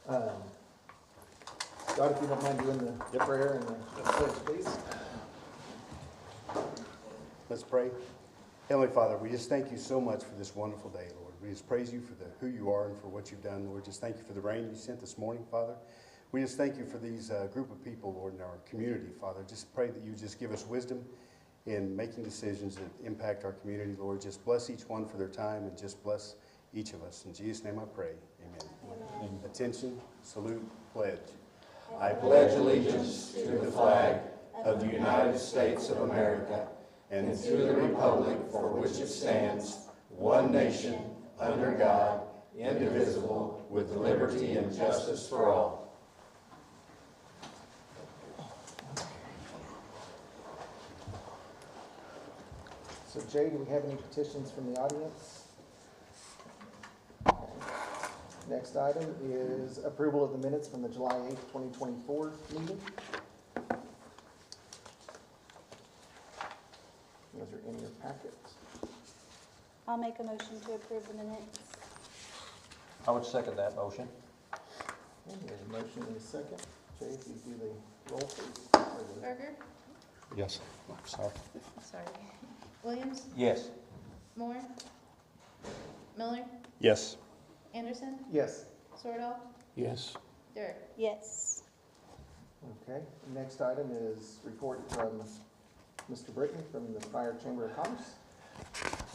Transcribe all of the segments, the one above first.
God, if you don't mind doing the prayer and the pledge, please. Let's pray. Heavenly Father, we just thank you so much for this wonderful day, Lord. We just praise you for who you are and for what you've done, Lord. Just thank you for the rain you sent this morning, Father. We just thank you for these group of people, Lord, in our community, Father. Just pray that you just give us wisdom in making decisions that impact our community, Lord. Just bless each one for their time and just bless each of us. In Jesus' name I pray. Amen. Amen. Attention, salute, pledge. I pledge allegiance to the flag of the United States of America and to the republic for which it stands, one nation, under God, indivisible, with liberty and justice for all. So Jay, do we have any petitions from the audience? Next item is approval of the minutes from the July 8th, 2024 meeting. Those are in your packet. I'll make a motion to approve the minutes. I would second that motion. Okay, there's a motion and a second. Jay, if you do the roll, please. Berger? Yes. Sorry. Sorry. Williams? Yes. Moore? Miller? Yes. Anderson? Yes. Sordahl? Yes. Dirk? Yes. Okay, next item is report from Mr. Britton from the Pryor Chamber of Commerce.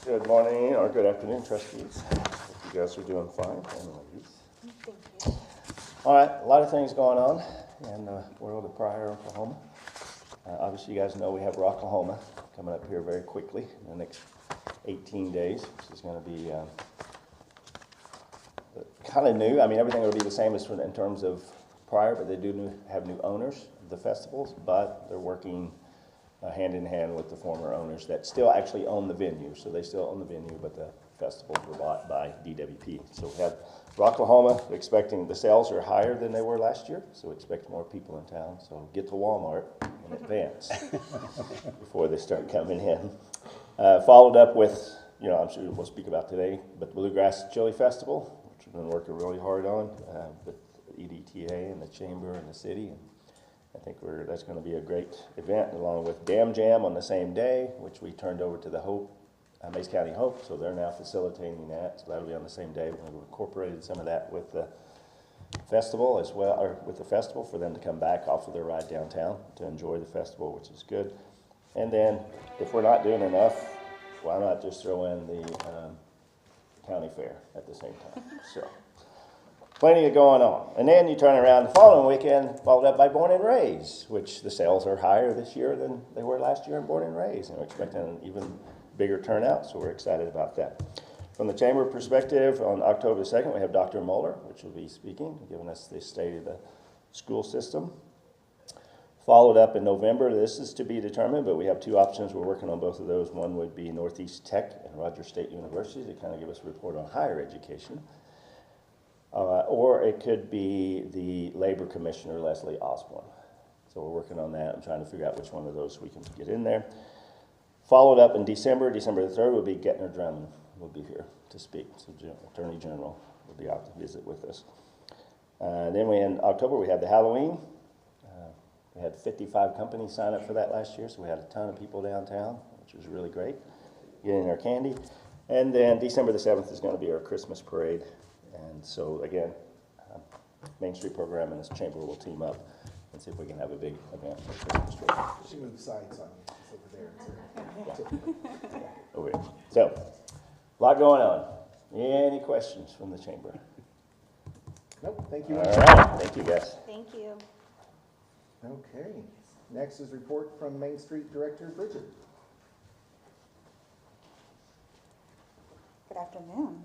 Good morning or good afternoon, trustees. Hope you guys are doing fine. And ladies. Thank you. All right, a lot of things going on in the world of Pryor, Oklahoma. Obviously, you guys know we have Rocklahoma coming up here very quickly in the next 18 days, which is going to be kind of new. I mean, everything will be the same as in terms of Pryor, but they do have new owners of the festivals, but they're working hand in hand with the former owners that still actually own the venue. So they still own the venue, but the festivals were bought by DWP. So we have Rocklahoma expecting the sales are higher than they were last year, so we expect more people in town. So get to Walmart in advance before they start coming in. Followed up with, I'm sure we'll speak about today, but the Bluegrass Chili Festival, which we've been working really hard on with EDTA and the Chamber and the city. And I think that's going to be a great event, along with Dam Jam on the same day, which we turned over to the Mays County Hope, so they're now facilitating that. So that'll be on the same day. We've incorporated some of that with the festival as well, or with the festival for them to come back off of their ride downtown to enjoy the festival, which is good. And then, if we're not doing enough, why not just throw in the county fair at the same time? So. Plenty of going on. And then you turn around the following weekend, followed up by Born and Raised, which the sales are higher this year than they were last year in Born and Raised. And we're expecting an even bigger turnout, so we're excited about that. From the Chamber perspective, on October 2nd, we have Dr. Moeller, which will be speaking, giving us the state of the school system. Followed up in November, this is to be determined, but we have two options. We're working on both of those. One would be Northeast Tech and Rogers State University to kind of give us a report on higher education. Or it could be the Labor Commissioner, Leslie Osborne. So we're working on that. I'm trying to figure out which one of those we can get in there. Followed up in December the 3rd, will be Gettner Drummond will be here to speak. So Attorney General will be out to visit with us. Then in October, we have the Halloween. We had 55 companies sign up for that last year, so we had a ton of people downtown, which was really great, getting their candy. And then December the 7th is going to be our Christmas parade. And so, again, Main Street program and this chamber will team up and see if we can have a big event for Christmas tree. She moved sides on you. It's over there. Over here. So, a lot going on. Any questions from the chamber? Nope, thank you. All right, thank you, guys. Thank you. Okay, next is report from Main Street Director Bridget. Good afternoon.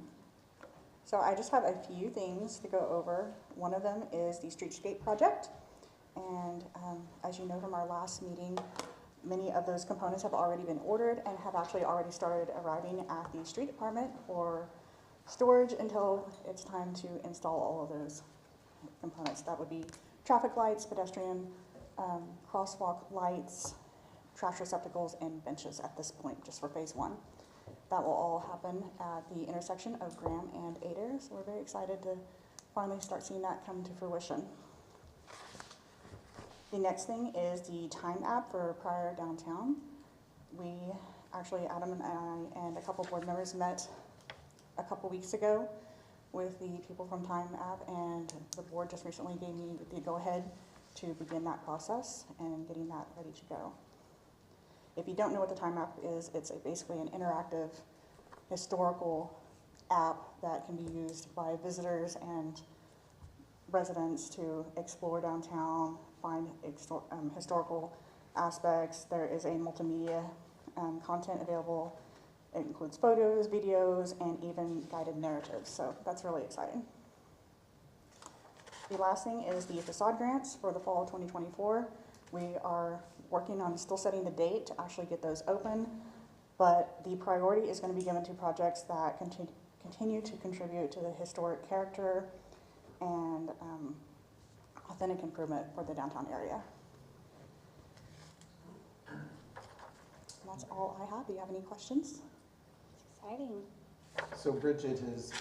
So I just have a few things to go over. One of them is the Streetscape project. And as you know from our last meeting, many of those components have already been ordered and have actually already started arriving at the street department for storage until it's time to install all of those components. That would be traffic lights, pedestrian, crosswalk lights, trash receptacles, and benches at this point, just for phase one. That will all happen at the intersection of Graham and Adair, so we're very excited to finally start seeing that come to fruition. The next thing is the time app for Pryor downtown. We, actually, Adam and I and a couple board members met a couple weeks ago with the people from Time App, and the board just recently gave me the go-ahead to begin that process and getting that ready to go. If you don't know what the Time App is, it's basically an interactive historical app that can be used by visitors and residents to explore downtown, find historical aspects. There is a multimedia content available. It includes photos, videos, and even guided narratives, so that's really exciting. The last thing is the facade grants for the fall of 2024. We are working on still setting the date to actually get those open, but the priority is going to be given to projects that continue to contribute to the historic character and authentic improvement for the downtown area. And that's all I have. Do you have any questions? Exciting. So Bridget has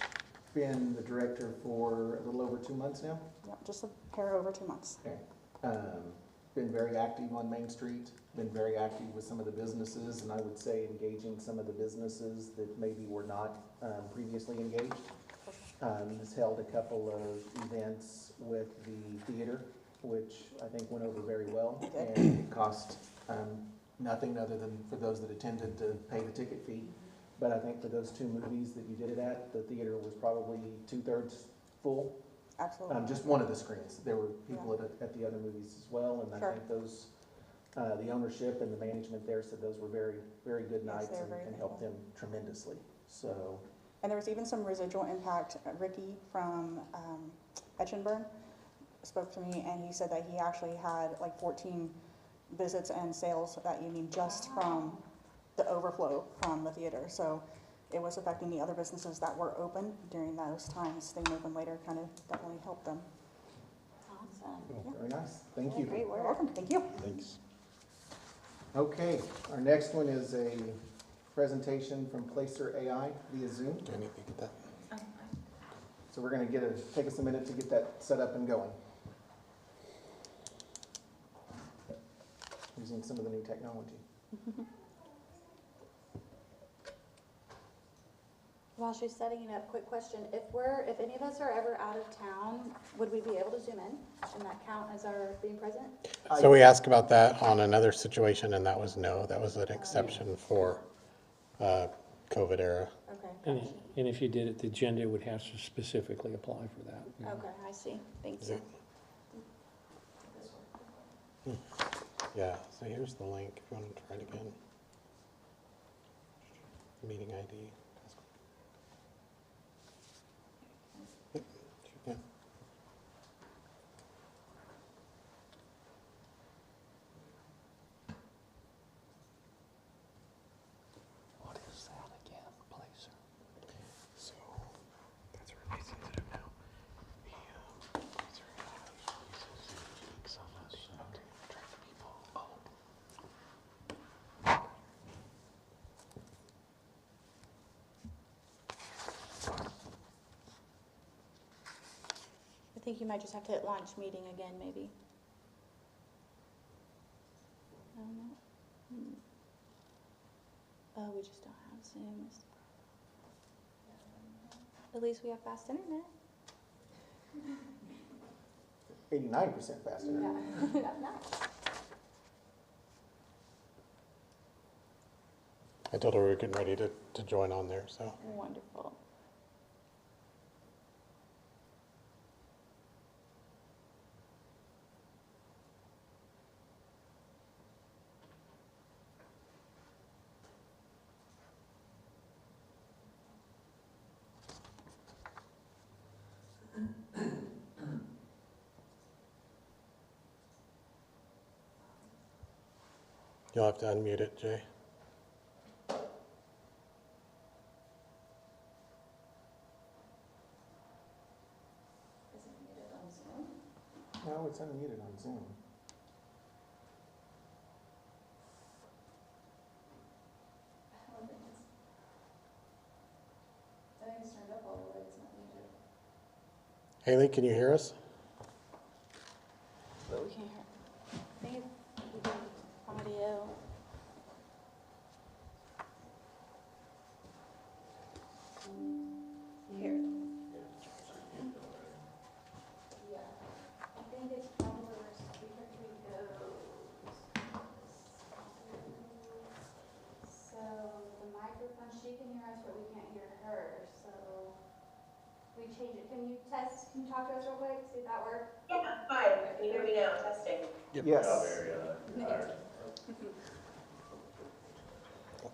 been the director for a little over 2 months now? Yep, just a pair over 2 months. Okay. Been very active on Main Street, been very active with some of the businesses, and I would say engaging some of the businesses that maybe were not previously engaged. Has held a couple of events with the theater, which I think went over very well. And it cost nothing other than for those that attended to pay the ticket fee. But I think for those 2 movies that you did it at, the theater was probably 2/3 full. Absolutely. Just one of the screens. There were people at the other movies as well, and Sure. I think those, the ownership and the management there said those were very, very good Yes, nights they were very and good, helped yeah. them tremendously. So, And there was even some residual impact. Ricky from Etchenburn spoke to me, and he said that he actually had like 14 visits and sales that evening just from the overflow from the theater. So it was affecting the other businesses that were open during those times. Staying open later kind of definitely helped them. Awesome. very nice. Thank Yeah, you. Great You're work. welcome. Thank you. Thanks. Okay, our next one is a presentation from Placer AI via Zoom. Do I need to get that? So we're going to take us a minute to get that set up and going. Using some of the new technology. While she's setting it up, quick question. If any of us are ever out of town, would we be able to zoom in? And that count as our being present? So we asked about that on another situation, and that was no. That was an exception for COVID era. Okay, And gotcha. and if you did it, the agenda would have to specifically apply for that. you know. Okay, I see. Thank you. Yeah, so here's the link. If you want to try it again. Meeting ID. Yep, yeah. What is that again, Placer? So that's really sensitive now. I think you might just have to hit launch meeting again, maybe. I don't know. Oh, we just don't have Zoom. Is the problem. At least we have fast internet. 89% faster. Yeah. Nice. I told her we were getting ready to join on there, so. Wonderful. You'll have to unmute it, Jay. No, it's unmuted on Zoom. Haley, can you hear us? But we can't hear. I think it's audio. Here. Yeah, I think it's probably where our speaker tree goes. So the microphone, she can hear us, but we can't hear her, so we change it. Can you talk to us real quick, see if that works? Yeah, hi, can you hear me now? Testing. Yes.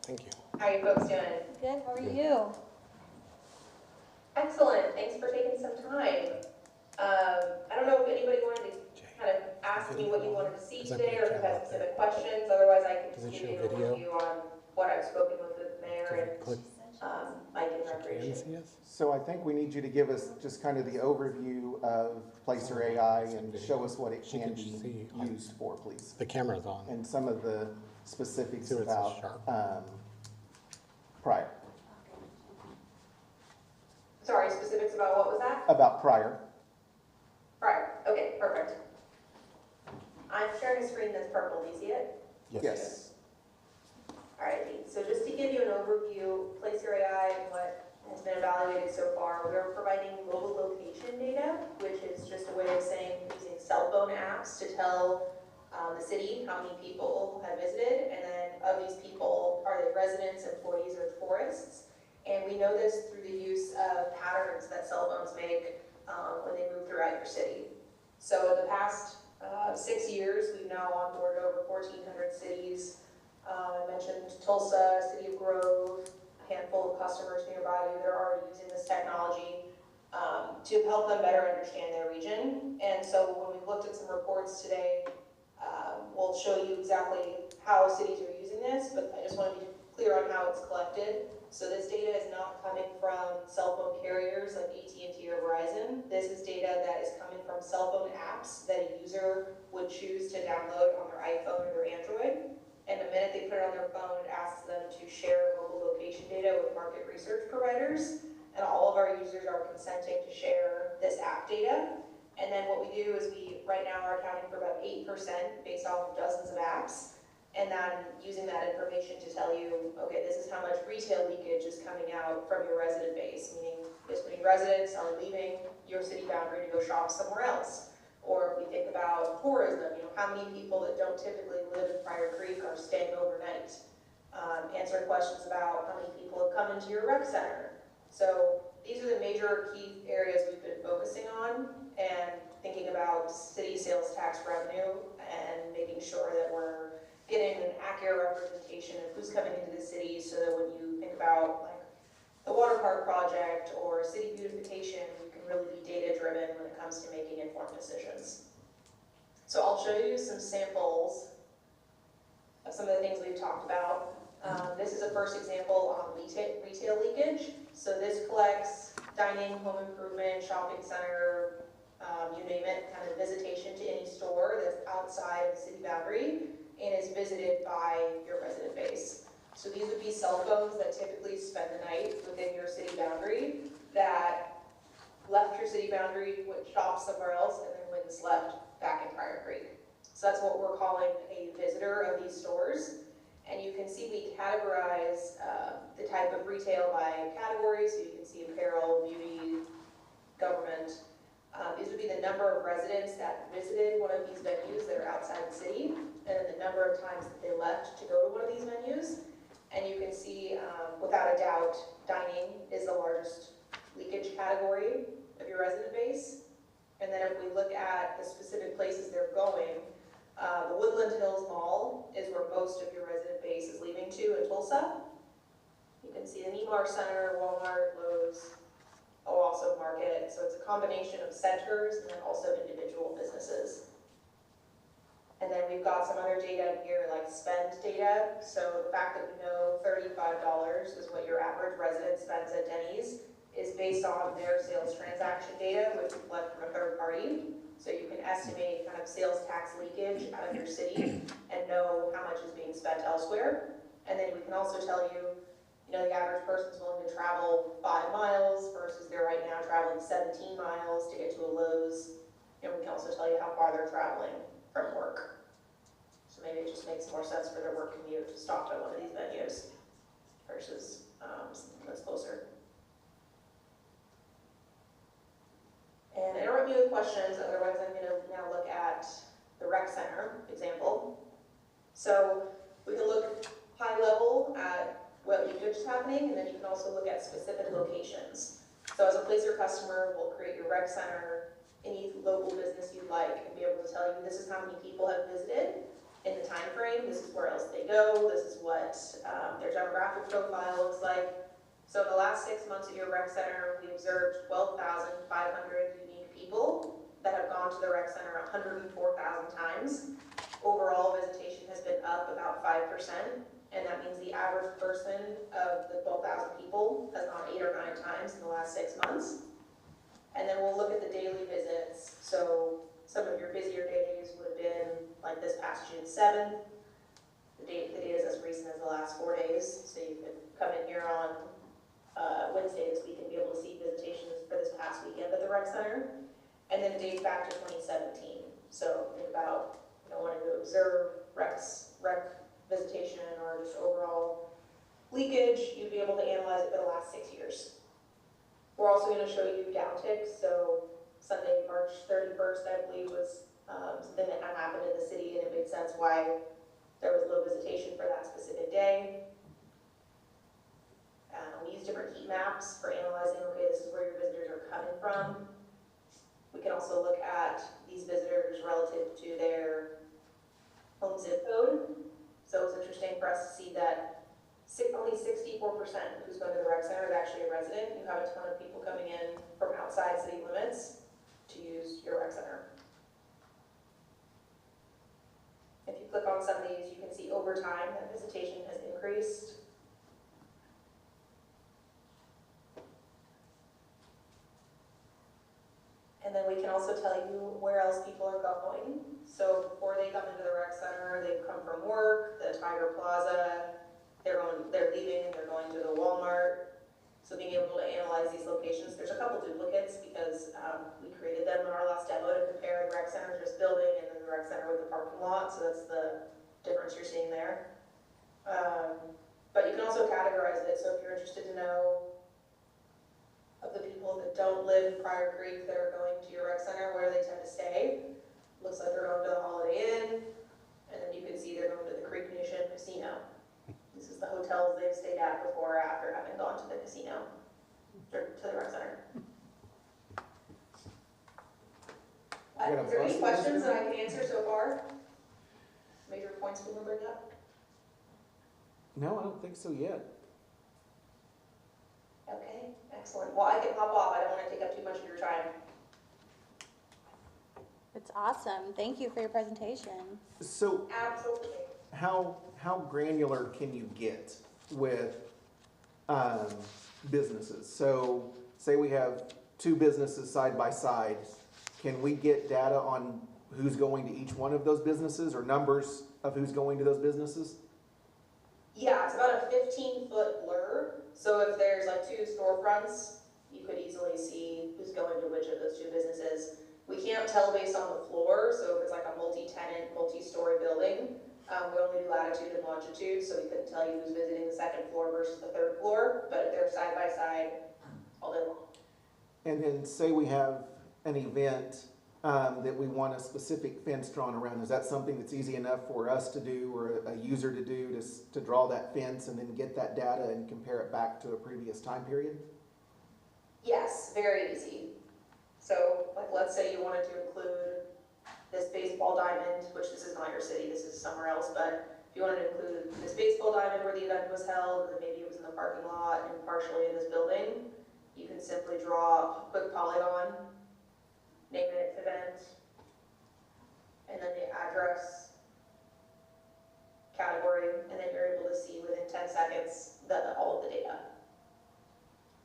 Thank you. How are you folks doing? Good, how are you? Excellent, thanks for taking some time. I don't know if anybody wanted to kind of ask me what you wanted to see Is that today, or if you camera had up there? specific questions. Otherwise, I can Does it just give show you an video? overview on what I've spoken with the mayor Can you and click? Mike in Can you Recreation. see us? So I think we need you to give us just kind of the overview of Placer AI and show us what it She can can be see. used for, please. The camera's on. And some of the specifics See where it says about sharp? Pryor. Sorry, specifics about what was that? About Pryor. Right, okay, perfect. I'm sharing a screen that's purple, do you see it? Yes. Alrighty, so just to give you an overview, Placer AI and what has been evaluated so far, we're providing mobile location data, which is just a way of saying using cell phone apps to tell the city how many people have visited, and then of these people, are they residents, employees, or tourists? And we know this through the use of patterns that cell phones make when they move throughout your city. So in the past 6 years, we've now onboarded over 1,400 cities. I mentioned Tulsa, City of Grove, a handful of customers nearby you that are already using this technology to help them better understand their region. And so when we've looked at some reports today, we'll show you exactly how cities are using this, but I just want to be clear on how it's collected. So this data is not coming from cell phone carriers like EDTA or Verizon. This is data that is coming from cell phone apps that a user would choose to download on their iPhone or their Android. And the minute they put it on their phone, it asks them to share mobile location data with market research providers. And all of our users are consenting to share this app data. And then what we do is we, right now, are accounting for about 8% based off of dozens of apps. And then using that information to tell you, okay, this is how much retail leakage is coming out from your resident base, meaning this many residents are leaving your city boundary to go shop somewhere else. Or if we think about tourism, how many people that don't typically live in Pryor Creek are staying overnight? Answering questions about how many people have come into your rec center. So these are the major key areas we've been focusing on, and thinking about city sales tax revenue and making sure that we're getting an accurate representation of who's coming into the city, so that when you think about like the water park project or city beautification, you can really be data driven when it comes to making informed decisions. So I'll show you some samples of some of the things we've talked about. This is a first example on retail leakage. So this collects dining, home improvement, shopping center, you name it, kind of visitation to any store that's outside of the city boundary and is visited by your resident base. So these would be cell phones that typically spend the night within your city boundary, that left your city boundary, went shop somewhere else, and then went and slept back in Pryor Creek. So that's what we're calling a visitor of these stores. And you can see we categorize the type of retail by category, so you can see apparel, beauty, government. These would be the number of residents that visited one of these venues that are outside the city, and then the number of times that they left to go to one of these venues. And you can see, without a doubt, dining is the largest leakage category of your resident base. And then if we look at the specific places they're going, the Woodland Hills Mall is where most of your resident base is leaving to in Tulsa. You can see the Nemar Center, Walmart, Lowe's, also Market. So it's a combination of centers and then also individual businesses. And then we've got some other data here, like spend data. So the fact that we know $35 is what your average resident spends at Denny's is based on their sales transaction data, which we collect from a third party. So you can estimate kind of sales tax leakage out of your city and know how much is being spent elsewhere. And then we can also tell you, the average person's willing to travel 5 miles versus they're right now traveling 17 miles to get to a Lowe's. And we can also tell you how far they're traveling from work. So maybe it just makes more sense for their work commute to stop at one of these venues versus something that's closer. And interrupt me with questions, otherwise I'm going to now look at the rec center example. So we can look high level at what usage is happening, and then you can also look at specific locations. So as a Placer customer, we'll create your rec center, any local business you'd like, and be able to tell you this is how many people have visited in the time frame, this is where else they go, this is what their demographic profile looks like. So in the last 6 months at your rec center, we observed 12,500 unique people that have gone to the rec center 104,000 times. Overall, visitation has been up about 5%, and that means the average person of the 12,000 people has gone 8 or 9 times in the last 6 months. And then we'll look at the daily visits. So some of your busier days would have been like this past June 7th. The data is as recent as the last 4 days, so you could come in here on Wednesday this week and be able to see visitations for this past weekend at the rec center. And then it dates back to 2017. So think about wanting to observe rec visitation or just overall leakage, you'd be able to analyze it for the last 6 years. We're also going to show you downticks. So Sunday, March 31st, I believe, was something that had happened in the city, and it made sense why there was low visitation for that specific day. We use different heat maps for analyzing, okay, this is where your visitors are coming from. We can also look at these visitors relative to their home zip code. So it's interesting for us to see that only 64% of who's going to the rec center is actually a resident. You have a ton of people coming in from outside city limits to use your rec center. If you click on some of these, you can see over time that visitation has increased. And then we can also tell you where else people are going. So before they come into the rec center, they've come from work, the Tiger Plaza, they're leaving, they're going to the Walmart. So being able to analyze these locations, there's a couple duplicates because we created them in our last demo to compare the rec center just building and then the rec center with the parking lot. So that's the difference you're seeing there. But you can also categorize it. So if you're interested to know of the people that don't live in Pryor Creek that are going to your rec center, where they tend to stay. Looks like they're going to the Holiday Inn, and then you can see they're going to the Creek Nation Casino. This is the hotels they've stayed at before or after having gone to the casino, or to the rec center. Is there any questions that I can answer so far? Major points we want to bring up? No, I don't think so yet. Okay, excellent. Well, I can hop off. I don't want to take up too much of your time. It's awesome. Thank you for your presentation. So Absolutely. how granular can you get with businesses? So say we have 2 businesses side by side. Can we get data on who's going to each one of those businesses or numbers of who's going to those businesses? Yeah, it's about a 15-foot blur. So if there's like 2 storefronts, you could easily see who's going to which of those 2 businesses. We can't tell based on the floor, so if it's like a multi-tenant, multi-story building, we only do latitude and longitude, so we couldn't tell you who's visiting the 2nd floor versus the 3rd floor, but if they're side by side, all day long. And then say we have an event that we want a specific fence drawn around. Is that something that's easy enough for us to do or a user to do to draw that fence and then get that data and compare it back to a previous time period? Yes, very easy. So, like, let's say you wanted to include this baseball diamond, which this is not your city, this is somewhere else, but if you wanted to include this baseball diamond where the event was held, and maybe it was in the parking lot and partially in this building, you can simply draw a quick polygon, name it event, and then the address, category, and then you're able to see within 10 seconds all of the data.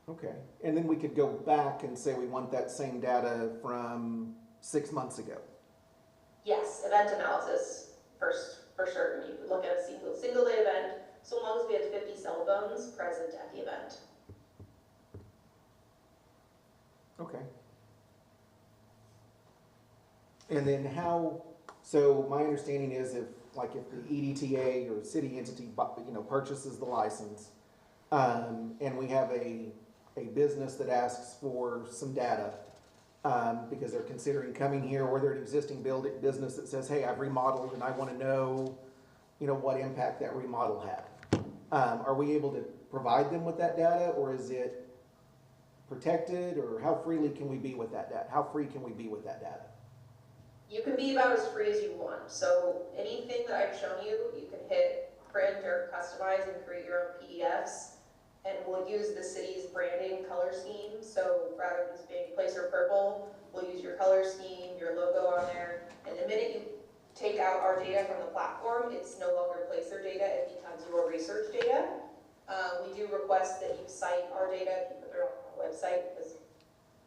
Okay, and then we could go back and say we want that same data from 6 months ago. Yes, event analysis for certain. You could look at a single day event. so long as we had 50 cell phones present at the event. Okay. And then how, so my understanding is if the EDTA or city entity, purchases the license, and we have a business that asks for some data, because they're considering coming here, or they're an existing business that says, hey, I've remodeled and I want to know, what impact that remodel had. Are we able to provide them with that data, or is it protected, or how freely can we be with that data? How free can we be with that data? You can be about as free as you want. So anything that I've shown you, you can hit print or customize and create your own PDFs. And we'll use the city's branding color scheme. So rather than just being Placer purple, we'll use your color scheme, your logo on there. And the minute you take out our data from the platform, it's no longer Placer data, it becomes your research data. We do request that you cite our data if you put it on our website, because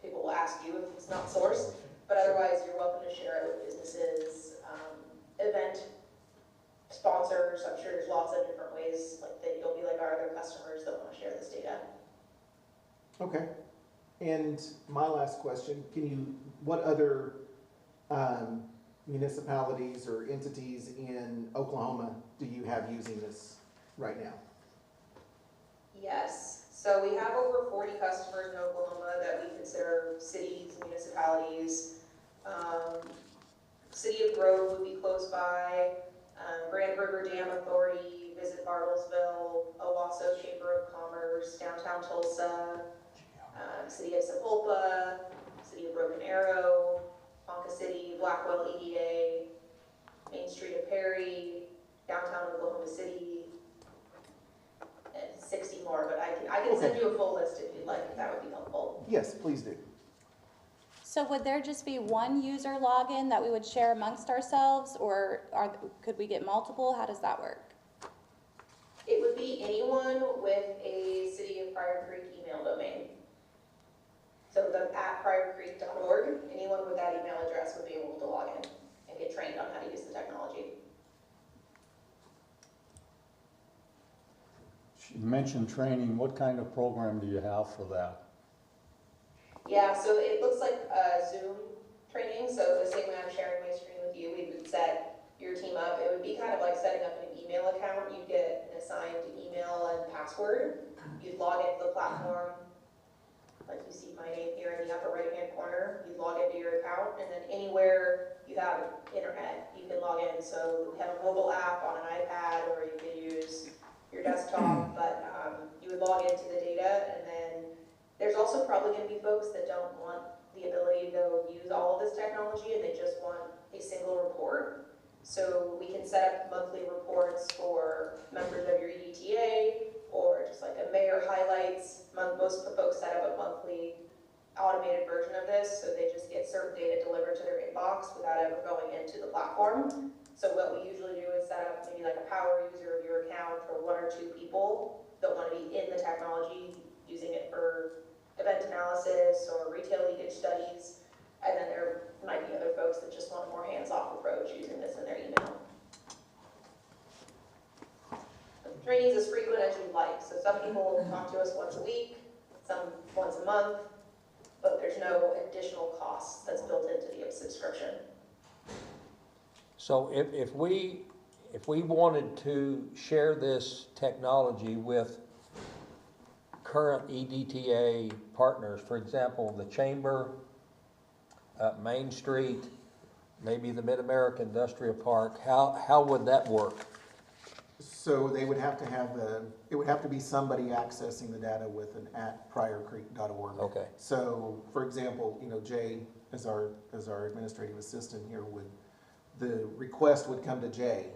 people will ask you if it's not sourced. But otherwise, you're welcome to share it with businesses, event sponsors. I'm sure there's lots of different ways that you'll be like our other customers that want to share this data. Okay. And my last question, what other municipalities or entities in Oklahoma do you have using this right now? Yes. So we have over 40 customers in Oklahoma that we consider cities, municipalities. City of Grove would be close by. Grand River Dam Authority, Visit Bartlesville, Owasso Chamber of Commerce, Downtown Tulsa, City of Sapulpa, City of Broken Arrow, Ponca City, Blackwell EDA, Main Street of Perry, Downtown Oklahoma City, and 60 more, but I can send you a full list if you'd like, if that would be helpful. Yes, please do. So would there just be one user login that we would share amongst ourselves, or could we get multiple? How does that work? It would be anyone with a City of Pryor Creek email domain. So the @pryorcreek.org, anyone with that email address would be able to log in and get trained on how to use the technology. You mentioned training. What kind of program do you have for that? Yeah, so it looks like a Zoom training. So the same way I'm sharing my screen with you, we would set your team up. It would be kind of like setting up an email account. You'd get an assigned email and password. You'd log into the platform. Like you see my name here in the upper right-hand corner. You'd log into your account, and then anywhere you have internet, you can log in. So you have a mobile app on an iPad, or you could use your desktop, but you would log into the data, and then there's also probably going to be folks that don't want the ability to go use all of this technology, and they just want a single report. So we can set up monthly reports for members of your EDTA, or just like a mayor highlights. Most folks set up a monthly automated version of this, so they just get certain data delivered to their inbox without ever going into the platform. So what we usually do is set up maybe like a power user of your account for 1 or 2 people that want to be in the technology, using it for event analysis or retail leakage studies. And then there might be other folks that just want a more hands-off approach using this in their email. Training's as frequent as you'd like. So some people will talk to us once a week, some once a month, but there's no additional cost that's built into the subscription. So if we wanted to share this technology with current EDTA partners, for example, the Chamber, Main Street, maybe the Mid-America Industrial Park, how would that work? So they would have to have it would have to be somebody accessing the data with an @pryorcreek.org. Okay. So, for example, Jay, as our administrative assistant here, the request would come to Jay,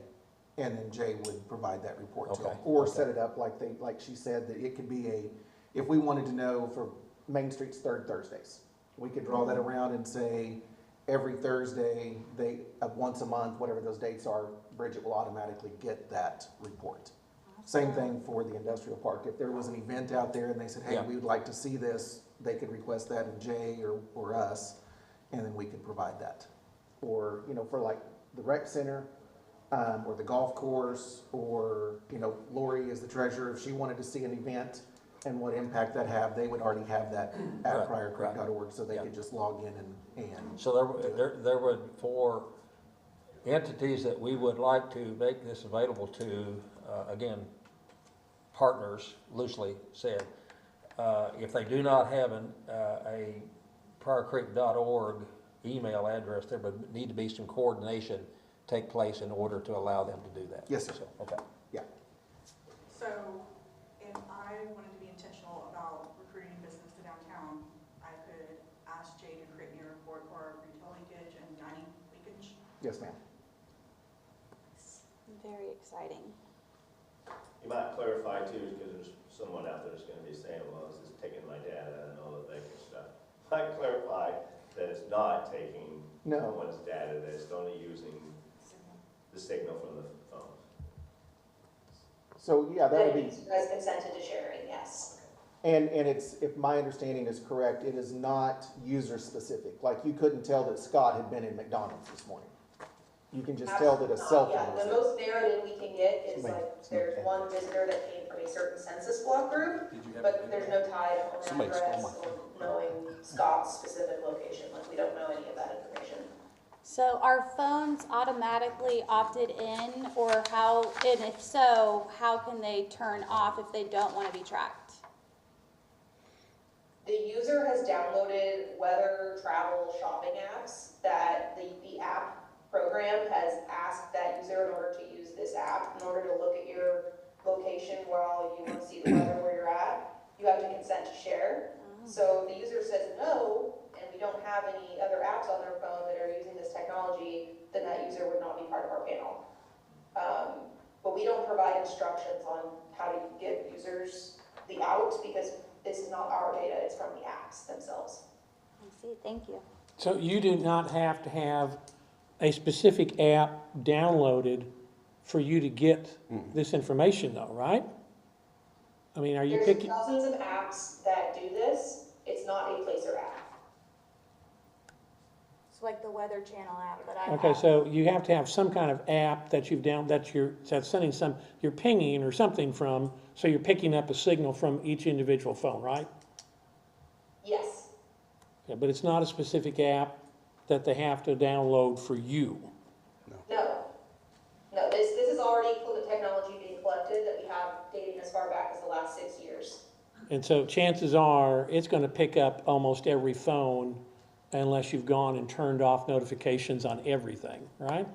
and then Jay would provide that report to them. Or set it up like she said, that it could be if we wanted to know for Main Street's third Thursdays, we could draw that around and say, every Thursday, once a month, whatever those dates are, Bridget will automatically get that report. Same thing for the industrial park. If there was an event out there and they said, hey, we would like to see this, they could request that in Jay or us, and then we could provide that. Or, for like the rec center, or the golf course, or, you know, Lori is the treasurer, if she wanted to see an event and what impact that have, they would already have that at Right, pryorcreek.org, so they yeah. could just log in and. So there would, for entities that we would like to make this available to, again, partners, loosely said, if they do not have a pryorcreek.org email address, there would need to be some coordination take place in order to allow them to do that. Yes, sir. So, okay. Yeah. So if I wanted to be intentional about recruiting business to downtown, I could ask Jay to create me a report for retail leakage and dining leakage. Yes, ma'am. Very exciting. You might clarify too, because there's someone out there that's gonna be saying, well, this is taking my data and all of that good stuff. Might clarify that it's not taking No. one's data, that it's only using the signal from the phone. So, yeah, that would be. You guys consented to sharing, yes. And it's, if my understanding is correct, it is not user specific. Like, you couldn't tell that Scott had been in McDonald's this morning. You can just tell that a cell Yeah, phone was the there. most narrative we can get is like, there's one visitor that came from a certain census block group, but there's no tie to home address or knowing Scott's specific location. Like, we don't know any of that information. So are phones automatically opted in, or how, and if so, how can they turn off if they don't want to be tracked? The user has downloaded weather, travel, shopping apps that the app program has asked that user in order to use this app, in order to look at your location while you want to see the weather where you're at, you have to consent to share. So if the user says no, and we don't have any other apps on their phone that are using this technology, then that user would not be part of our panel. But we don't provide instructions on how to give users the out, because this is not our data, it's from the apps themselves. I see, thank you. So you do not have to have a specific app downloaded for you to get this information though, right? I mean, are you There's picking? dozens of apps that do this. It's not a Placer app. It's like the Weather Channel app that I have. Okay, so you have to have some kind of app that you've that's sending you're pinging or something from, so you're picking up a signal from each individual phone, right? Yes. Yeah, but it's not a specific app that they have to download for you. No, this is already technology being collected that we have dating as far back as the last 6 years. And so chances are, it's gonna pick up almost every phone unless you've gone and turned off notifications on everything, right?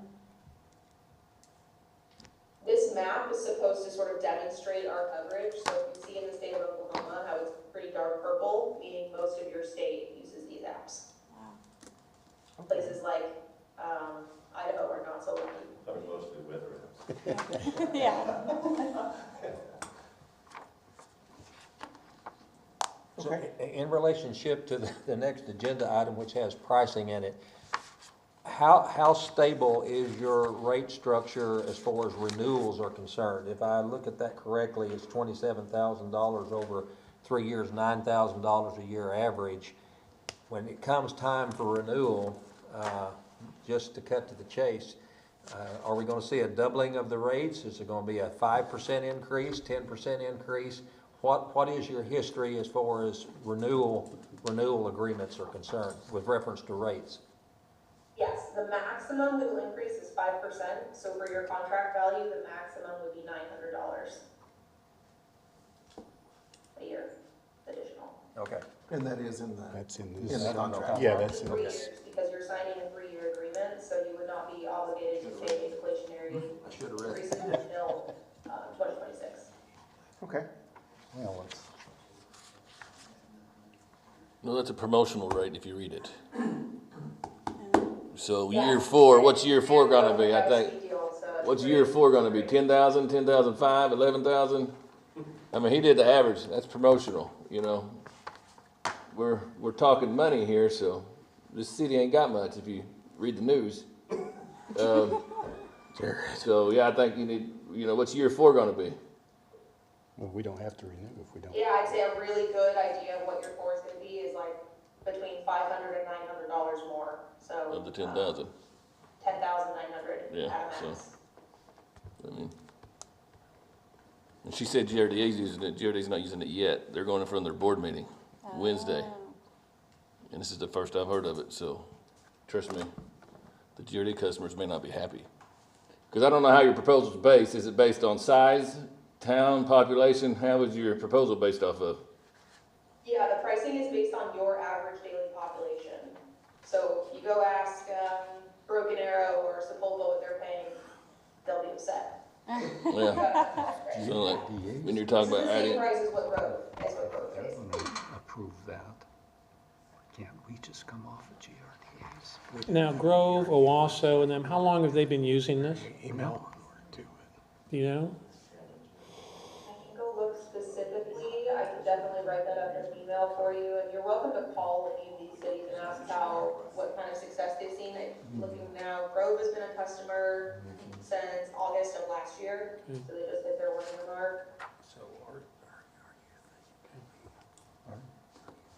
This map is supposed to sort of demonstrate our coverage. So if you see in the state of Oklahoma how it's pretty dark purple, meaning most of your state uses these apps. Wow. Places like Idaho are not so lucky. Probably mostly weather apps. Yeah. So in relationship to the next agenda item, which has pricing in it, how stable is your rate structure as far as renewals are concerned? If I look at that correctly, it's $27,000 over 3 years, $9,000 a year average. When it comes time for renewal, just to cut to the chase, are we going to see a doubling of the rates? Is it going to be a 5% increase, 10% increase? What is your history as far as renewal agreements are concerned with reference to rates? Yes, the maximum we will increase is 5%. So for your contract value, the maximum would be $900 a year additional. Okay. And that is in the. That's in In this. the contract. Yeah, that's in 3 this. years, because you're signing a 3-year agreement, so you would not be obligated to pay inflationary increases until 2026. Okay. Well, it's, No, that's a promotional rate if you read it. So Yeah. year 4, what's year 4 gonna be? I think, Pricey deal, so it's what's pretty- year 4 gonna be? 10,000, 10,005, 11,000? I mean, he did the average. That's promotional, you know. We're talking money here, so this city ain't got much if you read the news. So yeah, I think you need, what's year 4 gonna be? Well, we don't have to renew if we don't. Yeah, I'd say a really good idea of what your 4 is going to be is like between $500 and $900 more. So Of the 10,000. 10,900 Yeah, at a so- max. I mean, and she said GRDA's using it. GRDA's not using it yet. They're going in front of their board meeting Wednesday. And this is the first I've heard of it, so trust me, the GRD customers may not be happy. Because I don't know how your proposal's based. Is it based on size, town, population? How is your proposal based off of? Yeah, the pricing is based on your average daily population. So if you go ask Broken Arrow or Sepulveda what they're paying, they'll be upset. Yeah. So like, when you're talking about This is the same adding, price as what Grove pays. Approve that. Can't we just come off of GRDA's? Now Grove, Owasso, and them, how long have they been using this? Email to it. Do you know? I can go look specifically. I can definitely write that up in an email for you. And you're welcome to call any of these cities and ask what kind of success they've seen. Looking now, Grove has been a customer since August of last year. So they just hit their 1-year mark.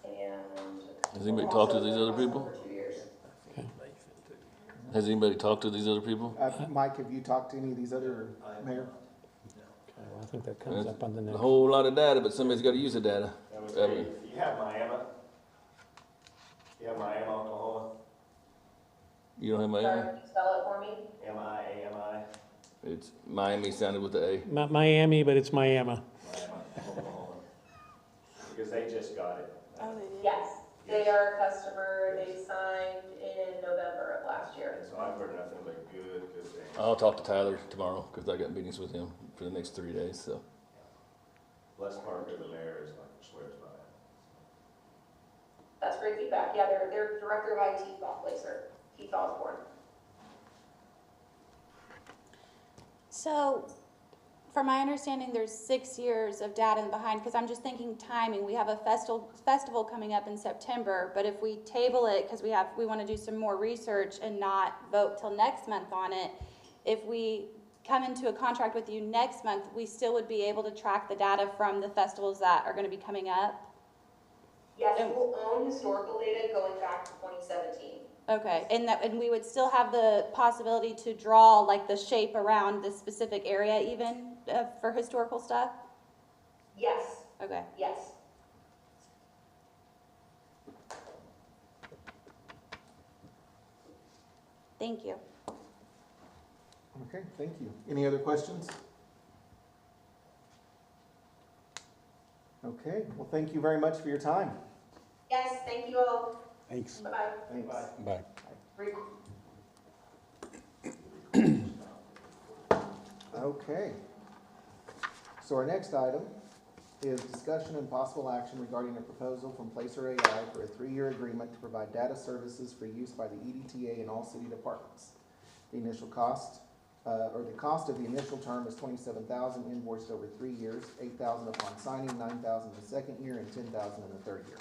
And has anybody talked to these other people? for 2 years. Has anybody talked to these other people? Mike, have you talked to any of these other, Mayor? Okay, well, I think that comes up on the A next. whole lot of data, but somebody's got to use the data. You have Miami? You have Miami, Oklahoma? You don't have Sorry, Miami? can you spell it for me? M-I-A-M-I? It's Miami sounded with the A. Miami, but it's Miami. Miami, Oklahoma. Because they just got it. Oh, they did? Yes, they are a customer. They signed in November of last year. So I've heard nothing but good things. I'll talk to Tyler tomorrow because I got meetings with him for the next 3 days. So Les Parker, the mayor, is like, swears by it. That's great feedback. Yeah, their director of IT, Bob Placer, Keith Osborne. So, from my understanding, there's 6 years of data behind, because I'm just thinking timing. We have a festival coming up in September, but if we table it, because we want to do some more research and not vote till next month on it, if we come into a contract with you next month, we still would be able to track the data from the festivals that are going to be coming up? Yes, we'll own historical data going back to 2017. Okay, and we would still have the possibility to draw like the shape around this specific area even for historical stuff? Yes, Okay. yes. Thank you. Okay, thank you. Any other questions? Okay, well, thank you very much for your time. Yes, thank you all. Thanks. Bye-bye. Thanks. Bye. Okay. So our next item is discussion and possible action regarding a proposal from Placer AI for a 3-year agreement to provide data services for use by the EDTA in all city departments. The initial cost, or the cost of the initial term is $27,000 invoiced over 3 years, $8,000 upon signing, $9,000 in the second year, and $10,000 in the third year.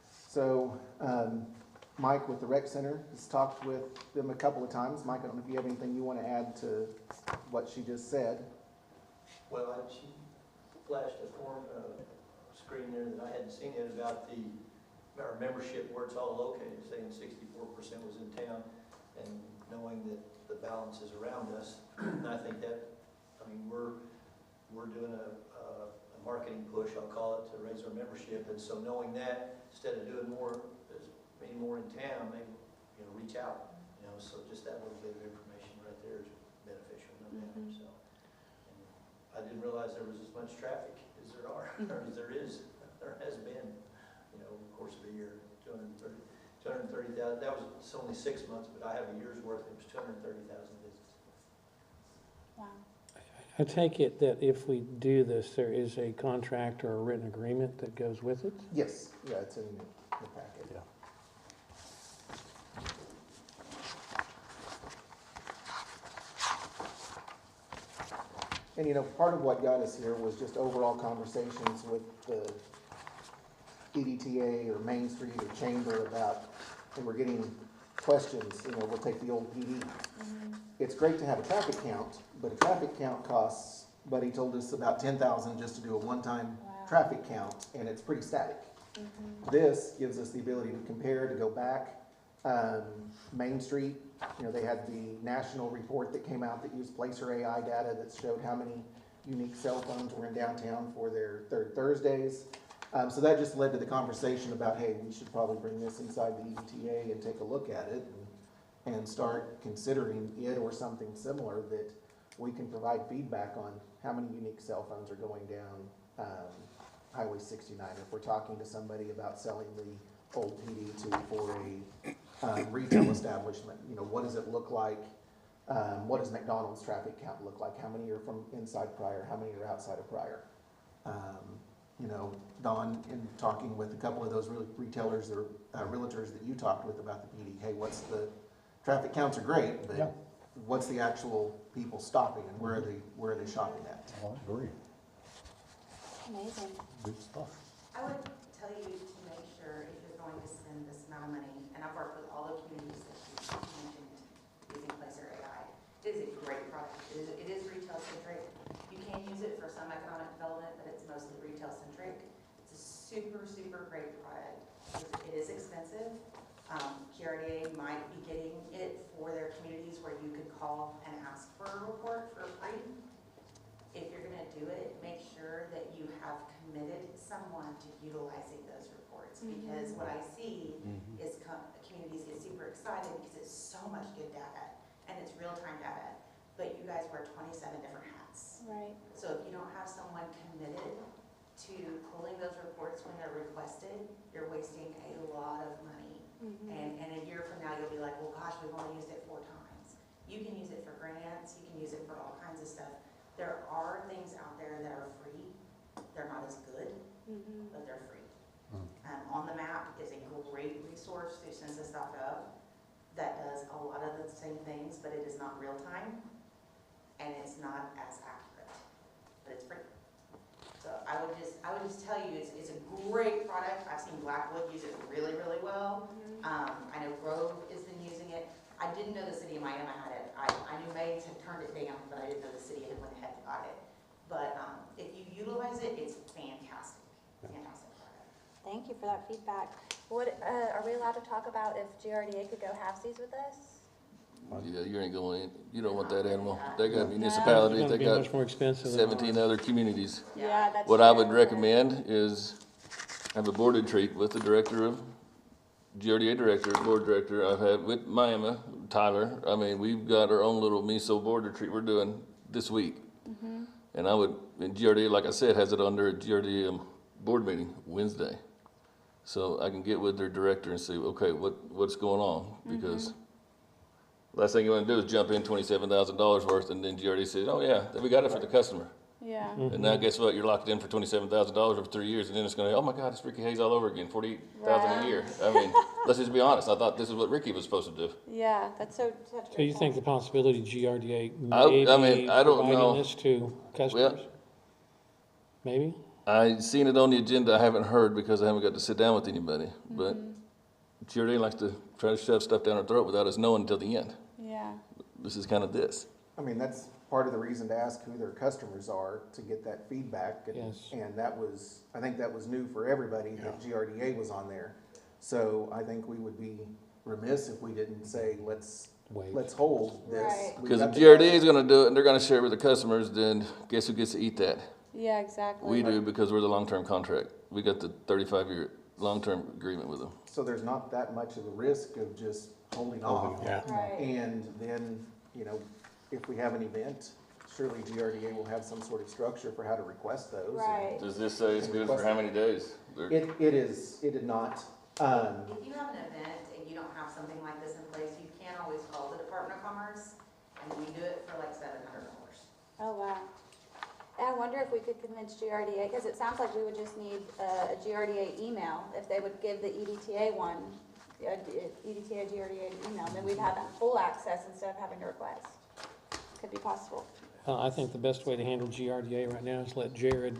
So, Mike with the rec center has talked with them a couple of times. Mike, I don't know if you have anything you want to add to what she just said. Well, she flashed a screen there that I hadn't seen yet about our membership, where it's all located, saying 64% was in town, and knowing that the balance is around us. And I think that, we're doing a marketing push, I'll call it, to raise our membership, and so knowing that, instead of doing more in town, maybe, reach out, so just that little bit of information right there is beneficial, no doubt, so. And I didn't realize there was as much traffic as there are, or as there has been, over the course of a year, 230,000, that was, it's only 6 months, but I have a year's worth, it was 230,000 visits. Wow. I take it that if we do this, there is a contract or a written agreement that goes with it? Yes, yeah, it's in the packet. Yeah. And part of what got us here was just overall conversations with the EDTA or Main Street or Chamber about, and we're getting questions, we'll take the old PD. It's great to have a traffic count, but a traffic count costs, Buddy told us, about $10,000 just to do a one-time traffic count, and it's pretty static. This gives us the ability to compare, to go back, Main Street, you know, they had the national report that came out that used Placer AI data that showed how many unique cell phones were in downtown for their Third Thursdays. So that just led to the conversation about, hey, we should probably bring this inside the EDTA and take a look at it and start considering it or something similar that we can provide feedback on how many unique cell phones are going down Highway 69. If we're talking to somebody about selling the old PD2 for a retail establishment, you know, what does it look like? What does McDonald's traffic count look like? How many are from inside Pryor? How many are outside of Pryor? You know, Don, in talking with a couple of those retailers or realtors that you talked with about the PD, hey, what's the traffic counts are great, but what's the actual people stopping and where are they shopping at? I agree. Amazing. Good stuff. I would tell you to make sure if you're going to spend this amount of money, and I've worked with all the communities that you mentioned using Placer AI. It is a great product. It is retail centric. You can use it for some economic development, but it's mostly retail centric. It's a super, super great product. It is expensive. GRDA might be getting it for their communities where you could call and ask for a report for free. If you're gonna do it, make sure that you have committed someone to utilizing those reports. Because what I see is communities get super excited because it's so much good data and it's real-time data, but you guys wear 27 different hats. Right. So if you don't have someone committed to pulling those reports when they're requested, you're wasting a lot of money. And a year from now, you'll be like, well, gosh, we've only used it 4 times. You can use it for grants, you can use it for all kinds of stuff. There are things out there that are free. They're not as good, but they're free. On the Map is a great resource through census.gov that does a lot of the same things, but it is not real time, and it's not as accurate, but it's free. So I would just tell you, it's a great product. I've seen Blackwood use it really, really well. I know Grove has been using it. I didn't know the city of Miami had it. I knew Mays had turned it down, but I didn't know the city had went ahead and got it. But if you utilize it, it's fantastic. Fantastic product. Thank you for that feedback. What, are we allowed to talk about if GRDA could go halvesies with us? Yeah, you ain't going in. You don't want that animal. They got It's municipalities, gonna they be got much more expensive than 17 other communities. Yeah, that's What I would true. recommend is have a board retreat with the director of, GRDA director, board director. I've had with Miami, Tyler. I mean, we've got our own little MISO board retreat we're doing this week. And and GRDA, like I said, has it on their GRDA board meeting Wednesday. So I can get with their director and see, okay, what's going on? Because last thing you want to do is jump in $27,000 worth, and then GRDA says, "Oh yeah, we got it for the customer." Yeah. And now guess what? You're locked in for $27,000 over 3 years, and then it's going to, oh my God, it's Ricky Hayes all over again, $48,000 a year. I mean, let's just be honest. I thought this is what Ricky was supposed to do. Yeah, that's such a So you great think the point. possibility GRDA I may mean, be I don't know. providing this to customers? Maybe? I seen it on the agenda. I haven't heard because I haven't got to sit down with anybody. But GRDA likes to try to shove stuff down our throat without us knowing until the end. Yeah. This is kind of this. I mean, that's part of the reason to ask who their customers are, to get that feedback. Yes. And that was, I think that was new for everybody, that GRDA was on there. So I think we would be remiss if we didn't say, let's hold this. Right. We've Because if got the GRDA is going to do it and they're going to share it with the customers, then guess who gets to eat that? Yeah, exactly. We do, because we're the long-term contract. We got the 35-year long-term agreement with them. So there's not that much of a risk of just holding off. Yeah. Right. And then, you know, if we have an event, surely GRDA will have some sort of structure for how to request those. Right. Does this say it's good for how many days? It did not. If you have an event and you don't have something like this in place, you can always call the Department of Commerce, and we do it for like $700. Oh, wow. And I wonder if we could convince GRDA, because it sounds like we would just need a GRDA email, if they would give the EDTA one, EDTA GRDA email, then we'd have full access instead of having to request. Could be possible. I think the best way to handle GRDA right now is let Jared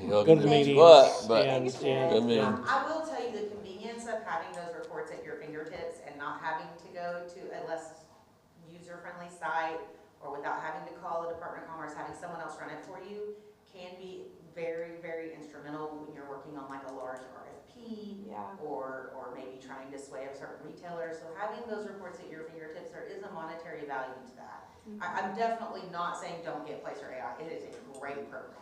Y'all go can to the do meetings. but and- I mean, I will tell you the convenience of having those reports at your fingertips and not having to go to a less user-friendly site or without having to call the Department of Commerce, having someone else run it for you can be very, very instrumental when you're working on like a large RFP or maybe trying to sway a certain retailer. So having those reports at your fingertips, there is a monetary value to that. I'm definitely not saying don't get Placer AI. It is a great program.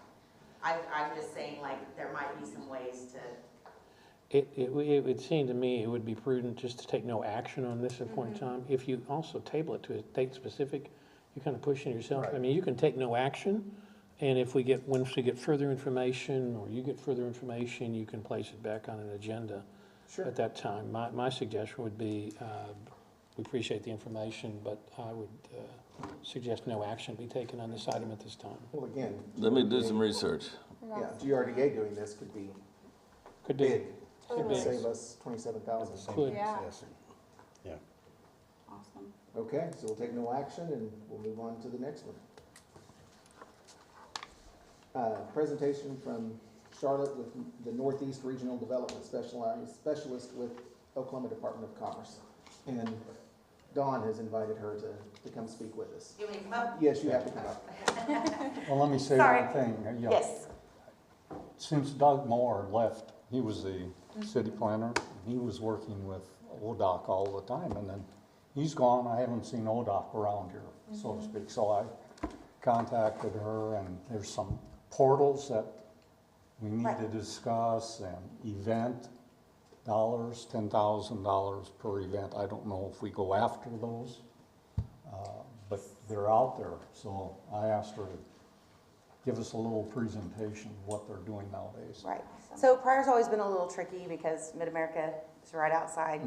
I'm just saying, like, there might be some ways to. It would seem to me it would be prudent just to take no action on this at point in time. If you also table it to a date specific, you're kind of pushing yourself. I Right. mean, you can take no action, and once we get further information, or you get further information, you can place it back on an agenda Sure. at that time. My suggestion would be, we appreciate the information, but I would suggest no action be taken on this item at this time. Well, again. Let me do some research. Yeah, GRDA doing this could be Could do. big. Could Could be. save us 27,000. Could. Yeah. Yeah. Awesome. Okay, so we'll take no action and we'll move on to the next one. Presentation from Charlotte with the Northeast Regional Development Specialist with Oklahoma Department of Commerce. And Dawn has invited her to come speak with us. You want me to come up? Yes, you have to come up. Well, let me say Sorry. one thing. Yeah. Yes. Since Doug Moore left, he was the city planner. He was working with ODOC all the time, and then he's gone. I haven't seen ODOC around here, so to speak. So I contacted her, and there's some portals that we need to discuss, and event dollars, $10,000 per event. I don't know if we go after those, but they're out there. So I asked her to give us a little presentation of what they're doing nowadays. Right. So Pryor's always been a little tricky because Mid-America is right outside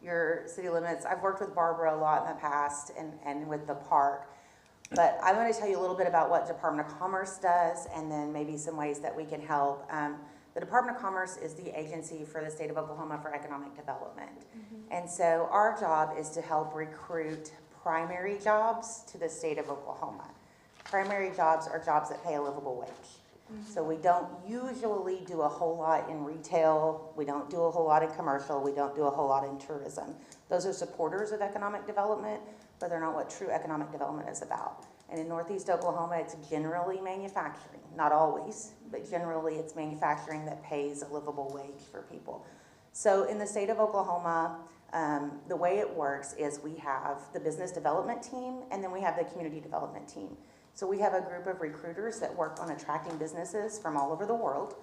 your city limits. I've worked with Barbara a lot in the past and with the park. But I'm going to tell you a little bit about what Department of Commerce does and then maybe some ways that we can help. The Department of Commerce is the agency for the state of Oklahoma for economic development. And so our job is to help recruit primary jobs to the state of Oklahoma. Primary jobs are jobs that pay a livable wage. So we don't usually do a whole lot in retail, we don't do a whole lot in commercial, we don't do a whole lot in tourism. Those are supporters of economic development, but they're not what true economic development is about. And in Northeast Oklahoma, it's generally manufacturing, not always, but generally it's manufacturing that pays a livable wage for people. So in the state of Oklahoma, the way it works is we have the business development team and then we have the community development team. So we have a group of recruiters that work on attracting businesses from all over the world.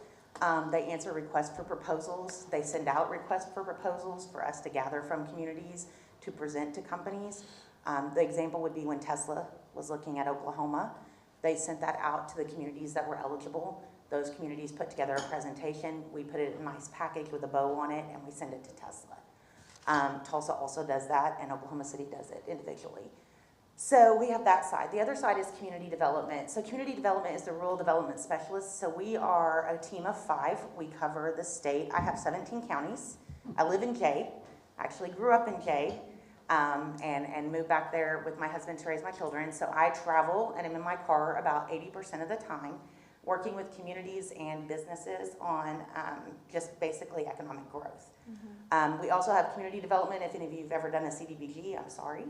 They answer requests for proposals. They send out requests for proposals for us to gather from communities to present to companies. The example would be when Tesla was looking at Oklahoma. They sent that out to the communities that were eligible. Those communities put together a presentation. We put it in a nice package with a bow on it, and we send it to Tesla. Tulsa also does that, and Oklahoma City does it individually. So we have that side. The other side is community development. So community development is the rural development specialist. So we are a team of 5. We cover the state. I have 17 counties. I live in Jay. I actually grew up in Jay and moved back there with my husband to raise my children. So I travel and I'm in my car about 80% of the time working with communities and businesses on just basically economic growth. We also have community development. If any of you have ever done a CDBG, I'm sorry.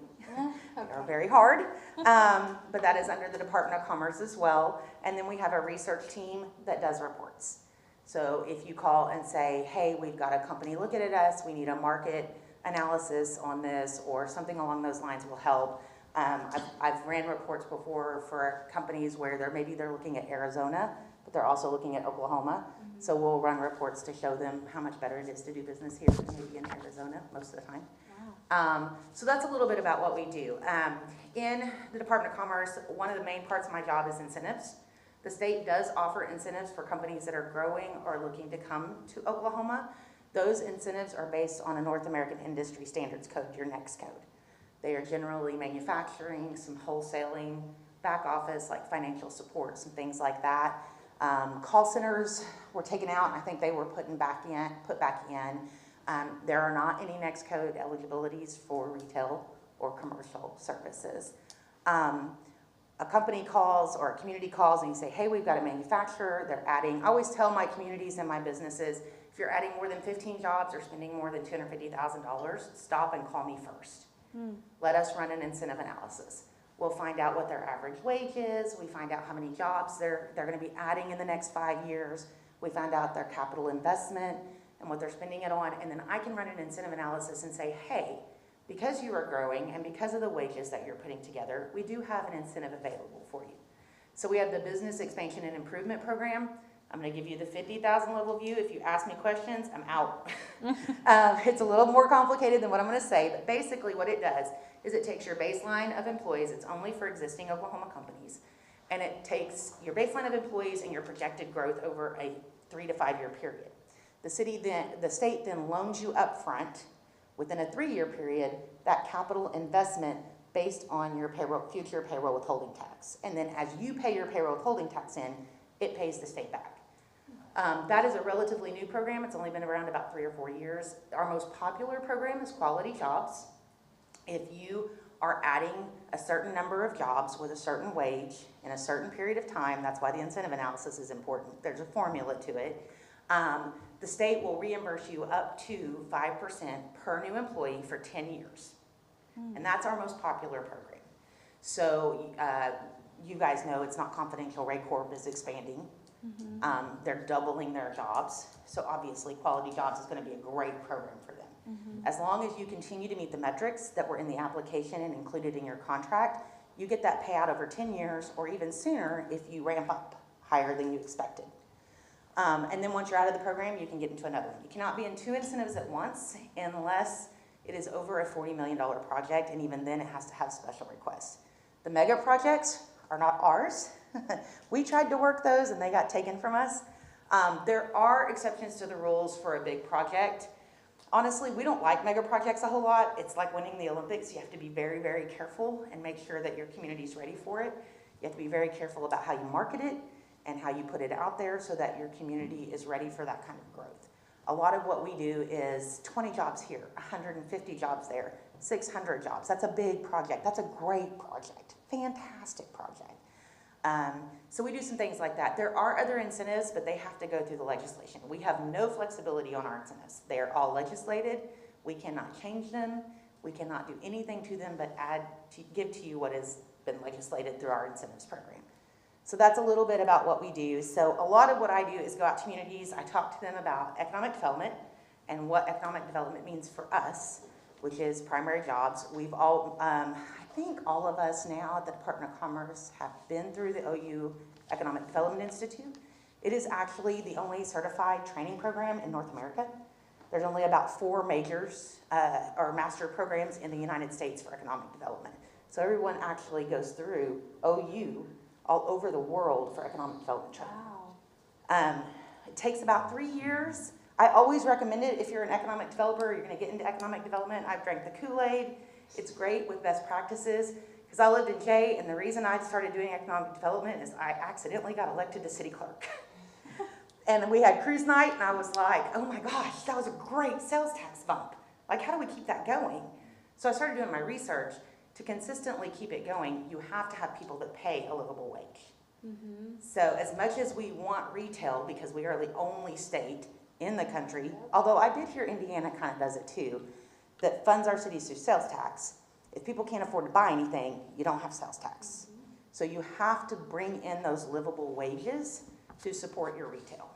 They're very hard, but that is under the Department of Commerce as well. And then we have a research team that does reports. So if you call and say, hey, we've got a company looking at us, we need a market analysis on this or something along those lines will help. I've ran reports before for companies where maybe they're looking at Arizona, but they're also looking at Oklahoma. So we'll run reports to show them how much better it is to do business here than maybe in Arizona most of the time. So that's a little bit about what we do. In the Department of Commerce, one of the main parts of my job is incentives. The state does offer incentives for companies that are growing or looking to come to Oklahoma. Those incentives are based on a North American Industry Standards Code, your NEX code. They are generally manufacturing, some wholesaling, back office, like financial support, some things like that. Call centers were taken out, and I think they were put back in. There are not any NEX code eligibilities for retail or commercial services. A company calls or a community calls and you say, hey, we've got a manufacturer, they're adding. I always tell my communities and my businesses, if you're adding more than 15 jobs or spending more than $250,000, stop and call me first. Let us run an incentive analysis. We'll find out what their average wage is. We find out how many jobs they're going to be adding in the next 5 years. We find out their capital investment and what they're spending it on. And then I can run an incentive analysis and say, hey, because you are growing and because of the wages that you're putting together, we do have an incentive available for you. So we have the Business Expansion and Improvement Program. I'm going to give you the 50,000 level view. If you ask me questions, I'm out. It's a little more complicated than what I'm going to say, but basically what it does is it takes your baseline of employees. It's only for existing Oklahoma companies. And it takes your baseline of employees and your projected growth over a 3 to 5 year period. The state then loans you up front within a 3-year period that capital investment based on your future payroll withholding tax. And then as you pay your payroll withholding tax in, it pays the state back. That is a relatively new program. It's only been around about 3 or 4 years. Our most popular program is Quality Jobs. If you are adding a certain number of jobs with a certain wage in a certain period of time, that's why the incentive analysis is important. There's a formula to it. The state will reimburse you up to 5% per new employee for 10 years. And that's our most popular program. So you guys know it's not confidential. Ray Corp is expanding. They're doubling their jobs. So obviously Quality Jobs is going to be a great program for them. As long as you continue to meet the metrics that were in the application and included in your contract, you get that payout over 10 years or even sooner if you ramp up higher than you expected. And then once you're out of the program, you can get into another one. You cannot be in 2 incentives at once unless it is over a $40 million project, and even then it has to have special requests. The mega projects are not ours. We tried to work those and they got taken from us. There are exceptions to the rules for a big project. Honestly, we don't like mega projects a whole lot. It's like winning the Olympics. You have to be very, very careful and make sure that your community's ready for it. You have to be very careful about how you market it and how you put it out there so that your community is ready for that kind of growth. A lot of what we do is 20 jobs here, 150 jobs there, 600 jobs. That's a big project. That's a great project, fantastic project. So we do some things like that. There are other incentives, but they have to go through the legislation. We have no flexibility on our incentives. They are all legislated. We cannot change them. We cannot do anything to them but give to you what has been legislated through our incentives program. So that's a little bit about what we do. So a lot of what I do is go out to communities. I talk to them about economic development and what economic development means for us, which is primary jobs. We've all, I think all of us now at the Department of Commerce have been through the OU Economic Development Institute. It is actually the only certified training program in North America. There's only about 4 majors or master programs in the United States for economic development. So everyone actually goes through OU all over the world for economic development training. Wow. It takes about 3 years. I always recommend it if you're an economic developer, you're going to get into economic development. I've drank the Kool-Aid. It's great with best practices. Because I lived in Jay, and the reason I started doing economic development is I accidentally got elected to city clerk. And we had cruise night, and I was like, oh my gosh, that was a great sales tax bump. Like, how do we keep that going? So I started doing my research. To consistently keep it going, you have to have people that pay a livable wage. So as much as we want retail, because we are the only state in the country, although I did hear Indiana kind of does it too, that funds our cities through sales tax. If people can't afford to buy anything, you don't have sales tax. So you have to bring in those livable wages to support your retail.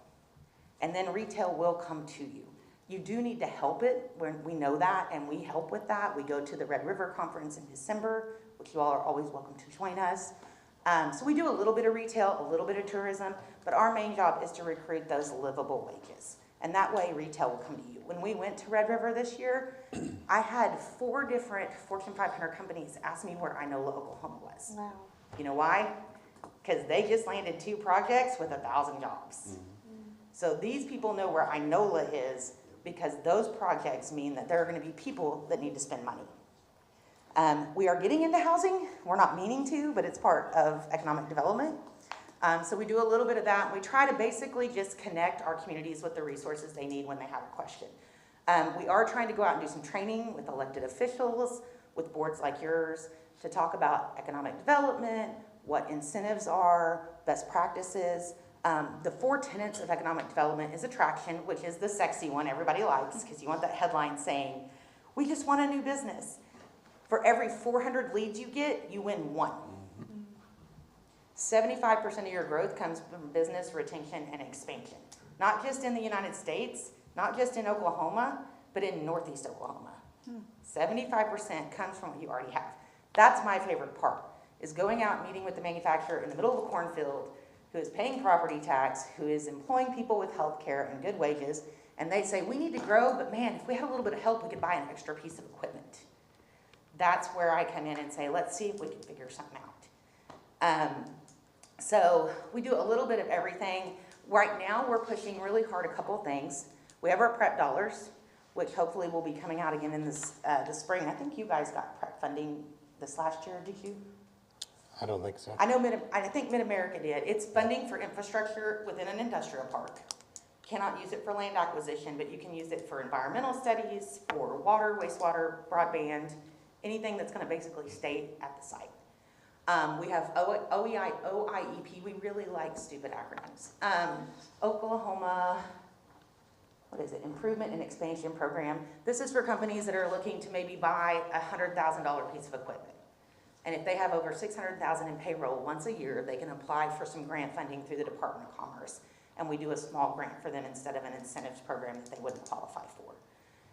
And then retail will come to you. You do need to help it, we know that, and we help with that. We go to the Red River Conference in December, which you all are always welcome to join us. So we do a little bit of retail, a little bit of tourism, but our main job is to recruit those livable wages. And that way retail will come to you. When we went to Red River this year, I had 4 different Fortune 500 companies ask me where Inola, Oklahoma was. Wow. You know why? Because they just landed 2 projects with 1,000 jobs. So these people know where Inola is, because those projects mean that there are going to be people that need to spend money. We are getting into housing. We're not meaning to, but it's part of economic development. So we do a little bit of that. We try to basically just connect our communities with the resources they need when they have a question. We are trying to go out and do some training with elected officials, with boards like yours, to talk about economic development, what incentives are, best practices. The 4 tenets of economic development is attraction, which is the sexy one everybody likes, because you want that headline saying, we just want a new business. For every 400 leads you get, you win 1. 75% of your growth comes from business retention and expansion. Not just in the United States, not just in Oklahoma, but in Northeast Oklahoma. 75% comes from what you already have. That's my favorite part, is going out and meeting with the manufacturer in the middle of a cornfield who is paying property tax, who is employing people with health care and good wages, and they say, we need to grow, but man, if we had a little bit of help, we could buy an extra piece of equipment. That's where I come in and say, let's see if we can figure something out. So we do a little bit of everything. Right now, we're pushing really hard a couple of things. We have our prep dollars, which hopefully will be coming out again in this spring. I think you guys got prep funding this last year, did you? I don't think so. I think Mid-America did. It's funding for infrastructure within an industrial park. Cannot use it for land acquisition, but you can use it for environmental studies, for water, wastewater, broadband, anything that's gonna basically stay at the site. We have OIEP, we really like stupid acronyms. Oklahoma, what is it, Improvement and Expansion Program. This is for companies that are looking to maybe buy a $100,000 piece of equipment. And if they have over $600,000 in payroll once a year, they can apply for some grant funding through the Department of Commerce. And we do a small grant for them instead of an incentives program that they wouldn't qualify for.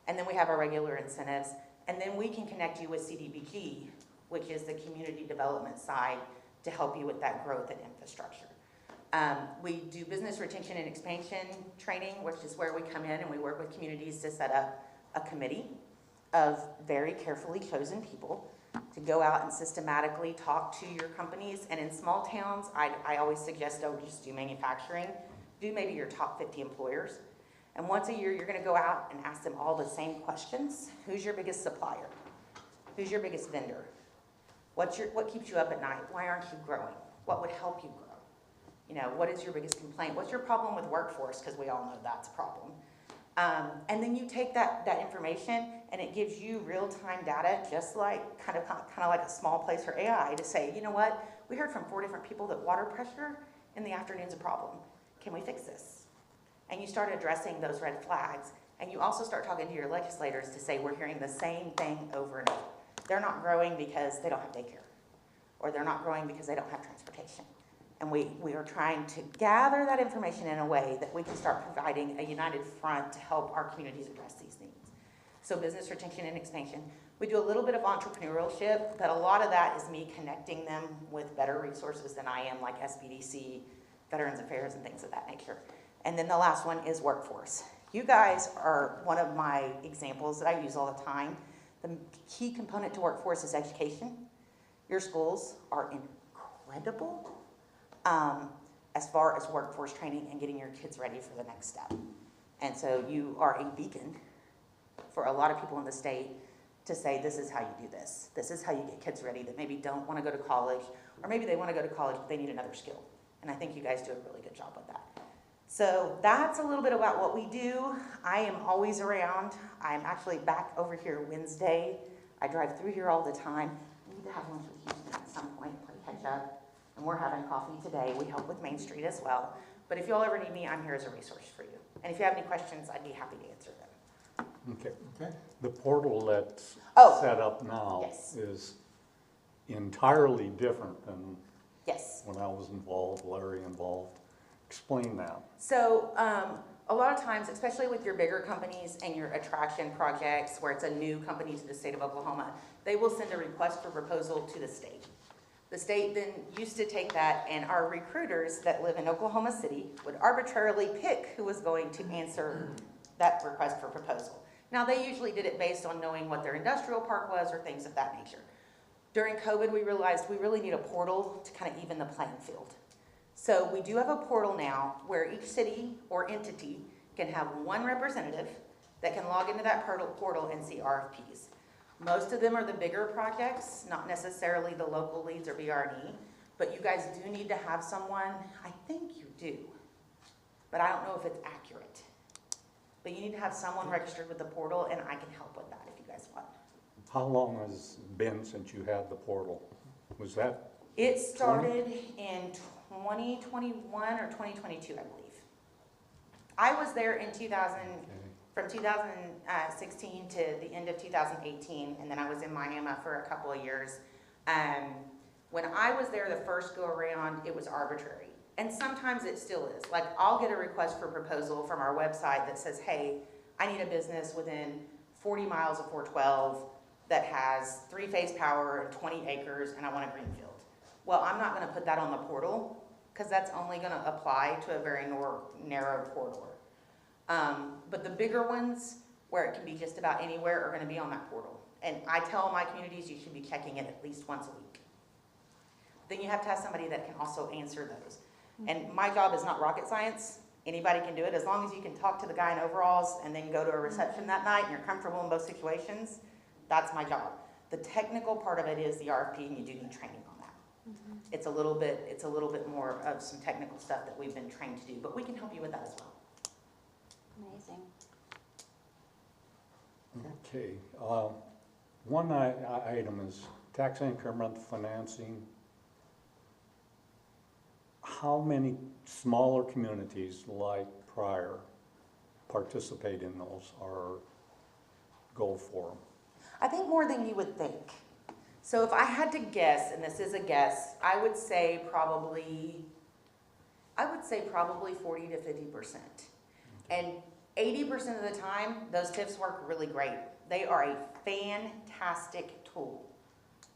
And then we have our regular incentives. And then we can connect you with CDBG, which is the community development side, to help you with that growth and infrastructure. We do business retention and expansion training, which is where we come in and we work with communities to set up a committee of very carefully chosen people to go out and systematically talk to your companies. And in small towns, I always suggest don't just do manufacturing, do maybe your top 50 employers. And once a year, you're gonna go out and ask them all the same questions. Who's your biggest supplier? Who's your biggest vendor? What keeps you up at night? Why aren't you growing? What would help you grow? You know, what is your biggest complaint? What's your problem with workforce? Because we all know that's a problem. And then you take that information and it gives you real-time data, just like kind of like a small place for AI to say, you know what? We heard from 4 different people that water pressure in the afternoon is a problem. Can we fix this? And you start addressing those red flags. And you also start talking to your legislators to say, we're hearing the same thing over and over. They're not growing because they don't have daycare, or they're not growing because they don't have transportation. And we are trying to gather that information in a way that we can start providing a united front to help our communities address these needs. So business retention and expansion. We do a little bit of entrepreneurship, but a lot of that is me connecting them with better resources than I am, like SBDC, Veterans Affairs, and things of that nature. And then the last one is workforce. You guys are one of my examples that I use all the time. The key component to workforce is education. Your schools are incredible as far as workforce training and getting your kids ready for the next step. And so you are a beacon for a lot of people in the state to say, this is how you do this. This is how you get kids ready that maybe don't want to go to college, or maybe they want to go to college, but they need another skill. And I think you guys do a really good job with that. So that's a little bit about what we do. I am always around. I'm actually back over here Wednesday. I drive through here all the time. I need to have lunch with Houston at some point, play catch up. And we're having coffee today. We help with Main Street as well. But if y'all ever need me, I'm here as a resource for you. And if you have any questions, I'd be happy to answer them. Okay. The portal that's set up now Yes. is entirely different than Yes. when I was involved, Larry involved. Explain that. So a lot of times, especially with your bigger companies and your attraction projects where it's a new company to the state of Oklahoma, they will send a request for proposal to the state. The state then used to take that, and our recruiters that live in Oklahoma City would arbitrarily pick who was going to answer that request for proposal. Now, they usually did it based on knowing what their industrial park was or things of that nature. During COVID, we realized we really need a portal to kind of even the playing field. So we do have a portal now where each city or entity can have one representative that can log into that portal and see RFPs. Most of them are the bigger projects, not necessarily the local leads or BRE, but you guys do need to have someone, I think you do, but I don't know if it's accurate. But you need to have someone registered with the portal, and I can help with that if you guys want. How long has it been since you had the portal? Was that? It started in 2021 or 2022, I believe. I was there in 2000, from 2016 to the end of 2018, and then I was in Miami for a couple of years. When I was there the first go around, it was arbitrary. And sometimes it still is. Like, I'll get a request for proposal from our website that says, hey, I need a business within 40 miles of 412 that has 3-phase power and 20 acres, and I want a greenfield. Well, I'm not gonna put that on the portal, because that's only gonna apply to a very narrow corridor. But the bigger ones, where it can be just about anywhere, are gonna be on that portal. And I tell my communities you should be checking it at least once a week. Then you have to have somebody that can also answer those. And my job is not rocket science. Anybody can do it, as long as you can talk to the guy in overalls and then go to a reception that night and you're comfortable in both situations. That's my job. The technical part of it is the RFP, and you do need training on that. It's a little bit more of some technical stuff that we've been trained to do, but we can help you with that as well. Amazing. Okay, one item is tax increment financing. How many smaller communities like Pryor participate in those or go for them? I think more than you would think. So if I had to guess, and this is a guess, I would say probably 40 to 50%. And 80% of the time, those TIFs work really great. They are a fantastic tool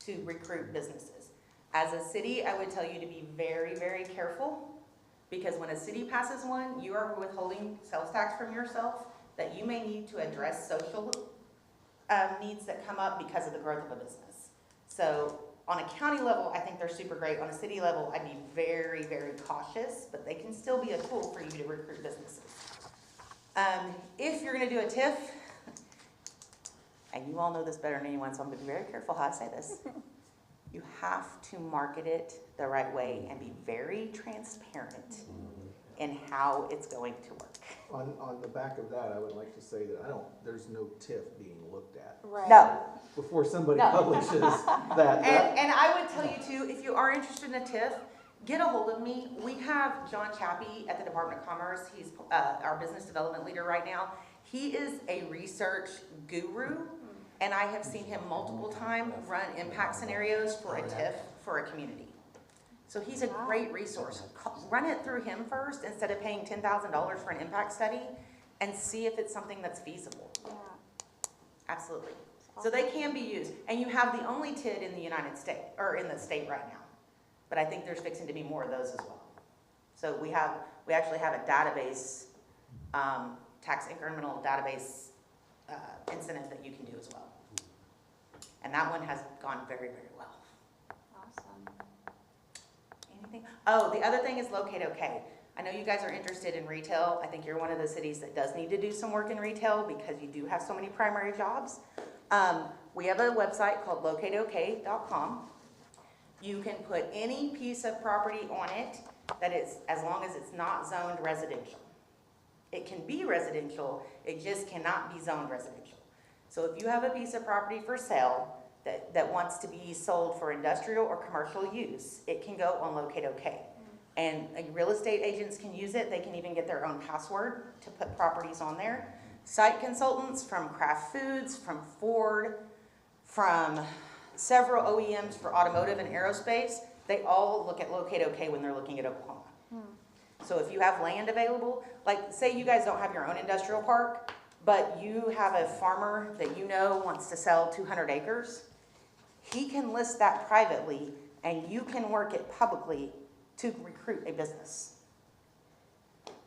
to recruit businesses. As a city, I would tell you to be very, very careful, because when a city passes one, you are withholding sales tax from yourself that you may need to address social needs that come up because of the growth of a business. So on a county level, I think they're super great. On a city level, I'd be very, very cautious, but they can still be a tool for you to recruit businesses. If you're gonna do a TIF, and you all know this better than anyone, so I'm gonna be very careful how I say this. You have to market it the right way and be very transparent in how it's going to work. On the back of that, I would like to say that there's no TIF being looked at. Right. No. Before somebody No. publishes that. And I would tell you too, if you are interested in a TIF, get a hold of me. We have John Chappie at the Department of Commerce. He's our business development leader right now. He is a research guru, and I have seen him multiple times run impact scenarios for a TIF for a community. So he's a great resource. Run it through him first instead of paying $10,000 for an impact study, and see if it's something that's feasible. Yeah. Absolutely. So they can be used. And you have the only TID in the United States, or in the state right now. But I think there's fixing to be more of those as well. So we actually have a database, tax incremental database incentive that you can do as well. And that one has gone very, very well. Awesome. Anything? Oh, the other thing is Locate OK. I know you guys are interested in retail. I think you're one of the cities that does need to do some work in retail because you do have so many primary jobs. We have a website called locateok.com. You can put any piece of property on it that is, as long as it's not zoned residential. It can be residential, it just cannot be zoned residential. So if you have a piece of property for sale that wants to be sold for industrial or commercial use, it can go on Locate OK. And real estate agents can use it. They can even get their own password to put properties on there. Site consultants from Kraft Foods, from Ford, from several OEMs for automotive and aerospace, they all look at Locate OK when they're looking at Oklahoma. So if you have land available, like say you guys don't have your own industrial park, but you have a farmer that you know wants to sell 200 acres, he can list that privately and you can work it publicly to recruit a business.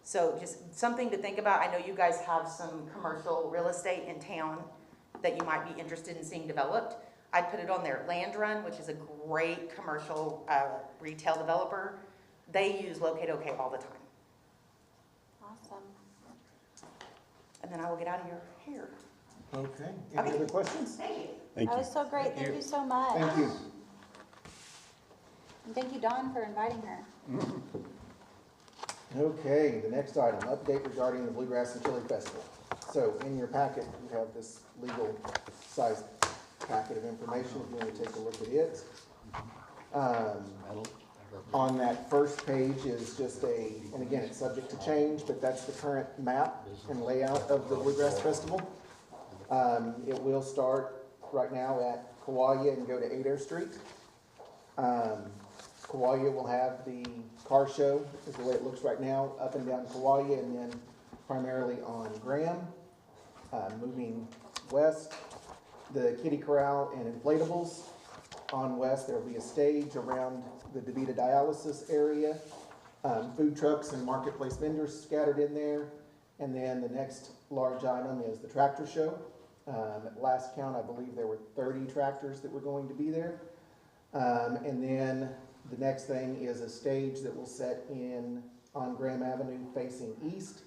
So just something to think about. I know you guys have some commercial real estate in town that you might be interested in seeing developed. I'd put it on there. Land Run, which is a great commercial retail developer, they use Locate OK all the time. Awesome. And then I will get out of your hair. Okay, any other questions? Thank you. Thank That you. was so great. Thank you so much. Thank you. And thank you, Dawn, for inviting her. Okay, the next item, update regarding the Bluegrass and Chili Festival. So in your packet, you have this legal size packet of information if you want to take a look at it. On that first page is just and again, it's subject to change, but that's the current map and layout of the Bluegrass Festival. It will start right now at Kauai and go to Adair Street. Kauai will have the car show, is the way it looks right now, up and down Kauai, and then primarily on Graham, moving west. The Kitty Corral and inflatables on west. There will be a stage around the DaVita dialysis area. Food trucks and marketplace vendors scattered in there. And then the next large item is the tractor show. At last count, I believe there were 30 tractors that were going to be there. And then the next thing is a stage that will set on Graham Avenue facing east,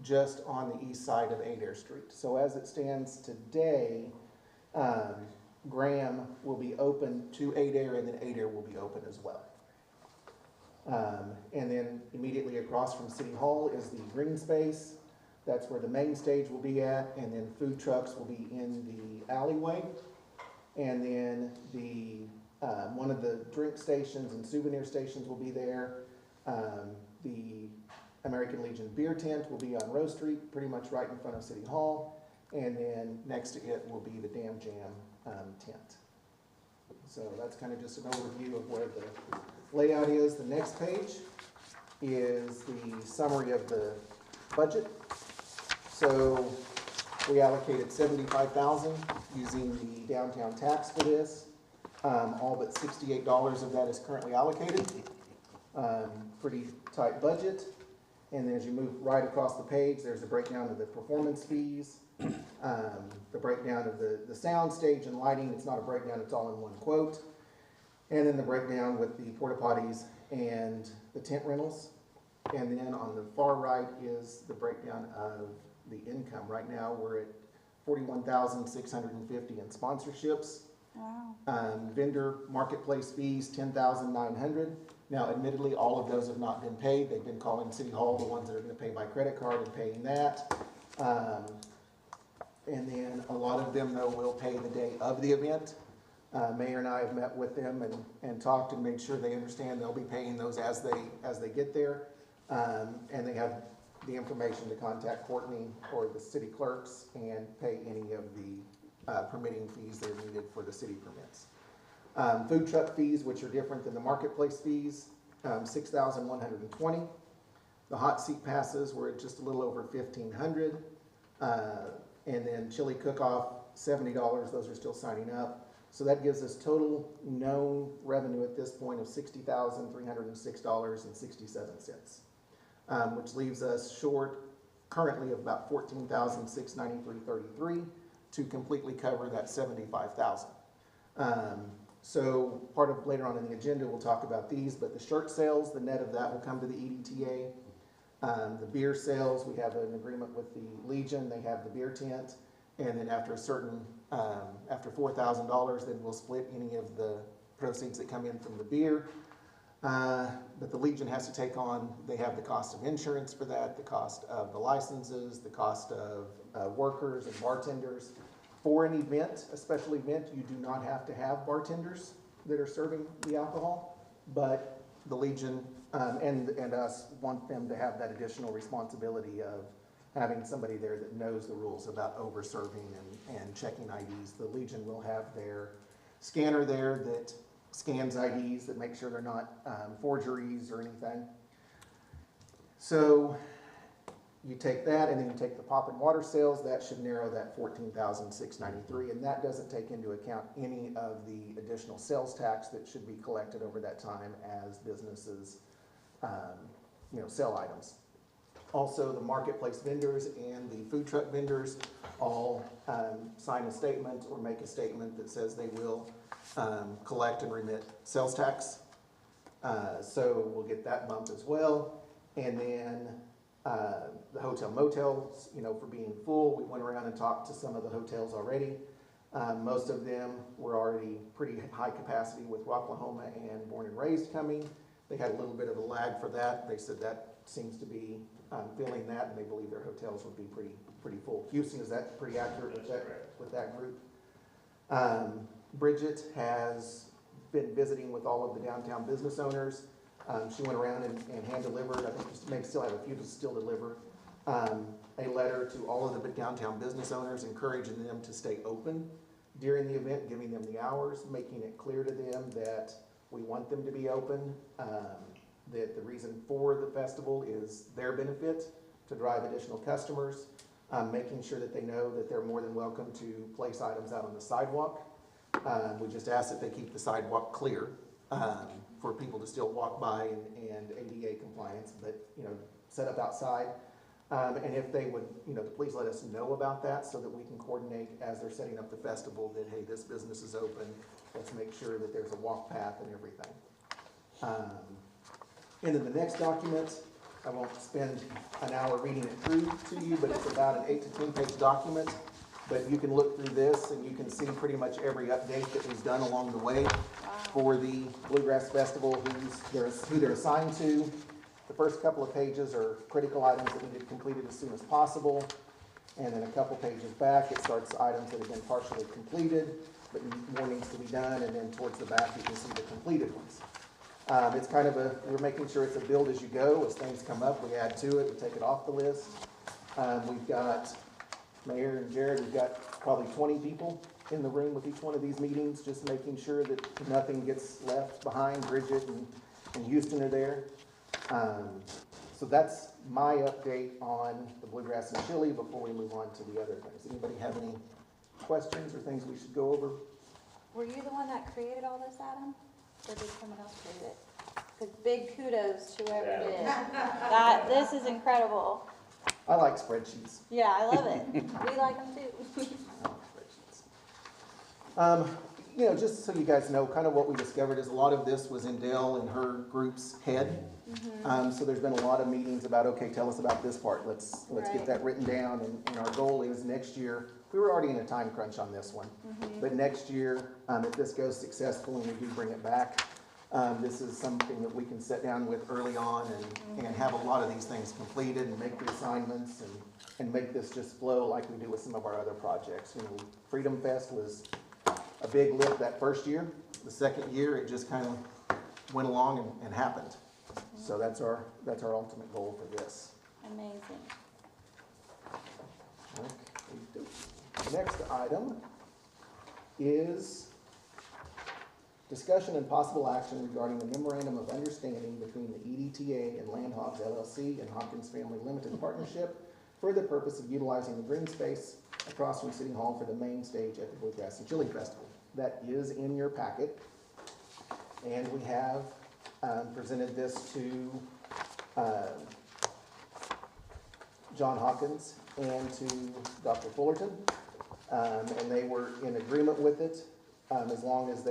just on the east side of Adair Street. So as it stands today, Graham will be open to Adair, and then Adair will be open as well. And then immediately across from City Hall is the green space. That's where the main stage will be at, and then food trucks will be in the alleyway. And then one of the drink stations and souvenir stations will be there. The American Legion beer tent will be on Rose Street, pretty much right in front of City Hall. And then next to it will be the Dam Jam tent. So that's kind of just an overview of where the layout is. The next page is the summary of the budget. So we allocated $75,000 using the downtown tax for this. All but $68 of that is currently allocated. Pretty tight budget. And then as you move right across the page, there's a breakdown of the performance fees, the breakdown of the sound stage and lighting. It's not a breakdown, it's all in one quote. And then the breakdown with the porta potties and the tent rentals. And then on the far right is the breakdown of the income. Right now we're at $41,650 in sponsorships. Wow. Vendor marketplace fees, $10,900. Now, admittedly, all of those have not been paid. They've been calling City Hall, the ones that are going to pay by credit card, and paying that. And then a lot of them, though, will pay the day of the event. Mayor and I have met with them and talked and made sure they understand they'll be paying those as they get there. And they have the information to contact Courtney or the city clerks and pay any of the permitting fees that are needed for the city permits. Food truck fees, which are different than the marketplace fees, $6,120. The hot seat passes were just a little over $1,500. And then chili cook-off, $70. Those are still signing up. So that gives us total known revenue at this point of $60,306.67, which leaves us short currently of about $14,693.33 to completely cover that $75,000. So part of later on in the agenda, we'll talk about these, but the shirt sales, the net of that will come to the EDTA. The beer sales, we have an agreement with the Legion. They have the beer tent. And then after after $4,000, then we'll split any of the proceeds that come in from the beer. But the Legion has to take on, they have the cost of insurance for that, the cost of the licenses, the cost of workers and bartenders. For an event, a special event, you do not have to have bartenders that are serving the alcohol, but the Legion and us want them to have that additional responsibility of having somebody there that knows the rules about over-serving and checking IDs. The Legion will have their scanner there that scans IDs that make sure they're not forgeries or anything. So you take that, and then you take the pop and water sales. That should narrow that $14,693, and that doesn't take into account any of the additional sales tax that should be collected over that time as businesses, sell items. Also, the marketplace vendors and the food truck vendors all sign a statement or make a statement that says they will collect and remit sales tax. So we'll get that bump as well. And then the hotel motels, for being full, we went around and talked to some of the hotels already. Most of them were already pretty high capacity with Rocklahoma and Born and Raised coming. They had a little bit of a lag for that. They said that seems to be filling that, and they believe their hotels would be pretty full. Houston, is that pretty accurate with that group? Bridget has been visiting with all of the downtown business owners. She went around and hand-delivered, I think she may still have a few to still deliver, a letter to all of the downtown business owners encouraging them to stay open during the event, giving them the hours, making it clear to them that we want them to be open, that the reason for the festival is their benefit, to drive additional customers. making sure that they know that they're more than welcome to place items out on the sidewalk. We just ask that they keep the sidewalk clear, for people to still walk by and ADA compliance, but, you know, set up outside. And if they would, you know, please let us know about that so that we can coordinate as they're setting up the festival that, hey, this business is open. Let's make sure that there's a walk path and everything. And then the next document, I won't spend an hour reading it through to you, but it's about an 8 to 10 page document. But you can look through this and you can see pretty much every update that was done along the way for the Bluegrass Festival, who they're assigned to. The first couple of pages are critical items that need to be completed as soon as possible. And then a couple pages back, it starts items that have been partially completed, but more needs to be done. And then towards the back, you can see the completed ones. It's kind of we're making sure it's a build as you go. As things come up, we add to it, we take it off the list. We've got Mayor and Jared, we've got probably 20 people in the room with each one of these meetings, just making sure that nothing gets left behind. Bridget and Houston are there. So that's my update on the Bluegrass and Chili before we move on to the other things. Anybody have any questions or things we should go over? Were you the one that created all this, Adam? Or did someone else create it? Because big kudos to whoever did. This is incredible. I like spreadsheets. Yeah, I love it. We like them too. You know, just so you guys know, kind of what we discovered is a lot of this was in Dell and her group's head. So there's been a lot of meetings about, okay, tell us about this part. Let's get that written down. And our goal is next year, we were already in a time crunch on this one. But next year, if this goes successful and we do bring it back, this is something that we can sit down with early on and have a lot of these things completed and make the assignments and make this just flow like we do with some of our other projects. You know, Freedom Fest was a big lift that first year. The second year, it just kind of went along and happened. So that's our ultimate goal for this. Amazing. Okay. The next item is discussion and possible action regarding the memorandum of understanding between the EDTA and Land Hogs LLC and Hopkins Family Limited Partnership for the purpose of utilizing the green space across from City Hall for the main stage at the Bluegrass and Chili Festival. That is in your packet. And we have presented this to John Hawkins and to Dr. Fullerton. And they were in agreement with it as long as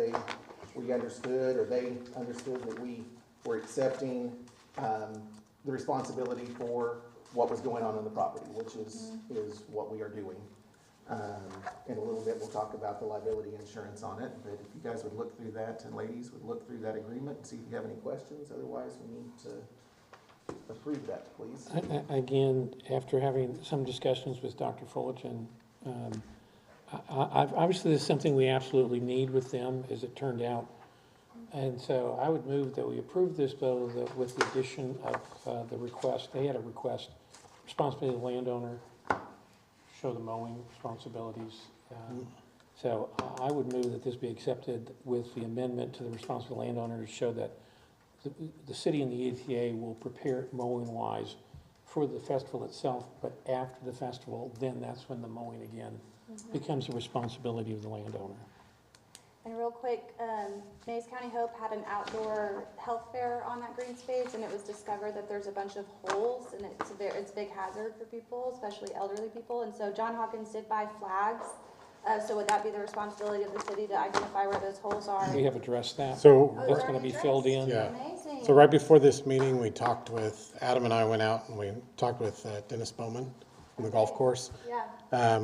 we understood, or they understood that we were accepting the responsibility for what was going on the property, which is what we are doing. In a little bit, we'll talk about the liability insurance on it, but if you guys would look through that, and ladies would look through that agreement and see if you have any questions. Otherwise, we need to approve that, please. Again, after having some discussions with Dr. Fullerton, obviously this is something we absolutely need with them, as it turned out. And so I would move that we approve this bill with the addition of the request. They had a request, responsibility of the landowner, show the mowing responsibilities. So I would move that this be accepted with the amendment to the responsibility of the landowner to show that the city and the EDTA will prepare mowing-wise for the festival itself, but after the festival, then that's when the mowing again becomes the responsibility of the landowner. And real quick, Mays County Hope had an outdoor health fair on that green space, and it was discovered that there's a bunch of holes, and it's a big hazard for people, especially elderly people. And so John Hawkins did buy flags. So would that be the responsibility of the city to identify where those holes are? We have addressed that. So That's going to be filled in. Yeah. Amazing. So right before this meeting, we talked with, Adam and I went out and we talked with Dennis Bowman on the golf course. Yeah.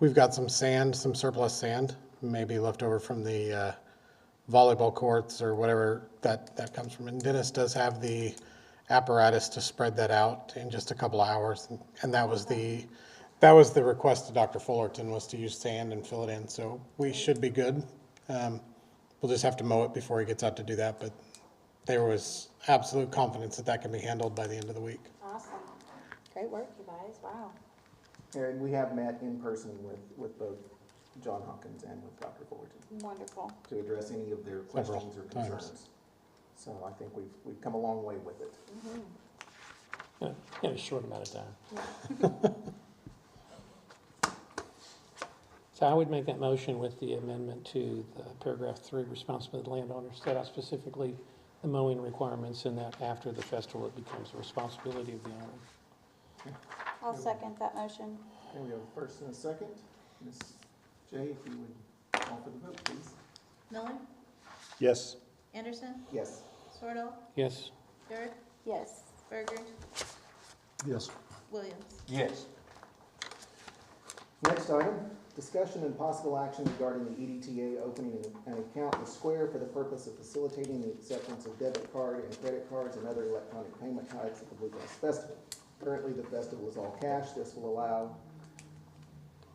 We've got some sand, some surplus sand, maybe left over from the volleyball courts or whatever that comes from. And Dennis does have the apparatus to spread that out in just a couple of hours. And that was the request to Dr. Fullerton, was to use sand and fill it in. So we should be good. We'll just have to mow it before he gets out to do that. But there was absolute confidence that can be handled by the end of the week. Awesome. Great work, you guys. Wow. And we have met in person with both John Hawkins and with Dr. Fullerton Wonderful. to address any of their questions or concerns. So I think we've come a long way with it. In a short amount of time. So I would make that motion with the amendment to the paragraph 3, responsibility of the landowner, set out specifically the mowing requirements, and that after the festival, it becomes the responsibility of the owner. I'll second that motion. Okay, we have a first and a second. Ms. J, if you would call for the vote, please. Miller, Yes. Anderson, Yes. Sorrell, Yes. Dirk, Yes. Berger, Yes. Williams. Yes. Next item, discussion and possible action regarding the EDTA opening an account in Square for the purpose of facilitating the acceptance of debit card and credit cards and other electronic payment types at the Bluegrass Festival. Currently, the festival is all cash. This will allow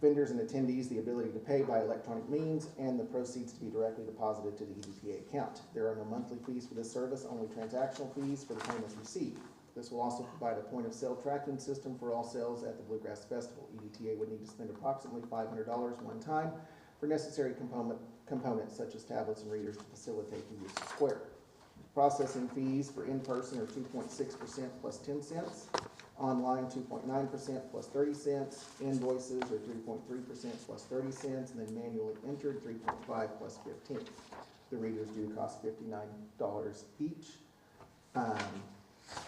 vendors and attendees the ability to pay by electronic means and the proceeds to be directly deposited to the EDTA account. There are no monthly fees for this service, only transactional fees for the payments received. This will also provide a point-of-sale tracking system for all sales at the Bluegrass Festival. EDTA would need to spend approximately $500 one time for necessary components such as tablets and readers to facilitate the use of Square. Processing fees for in-person are 2.6% plus 10 cents, online 2.9% plus 30 cents, invoices are 3.3% plus 30 cents, and then manually entered 3.5 plus 15. The readers do cost $59 each.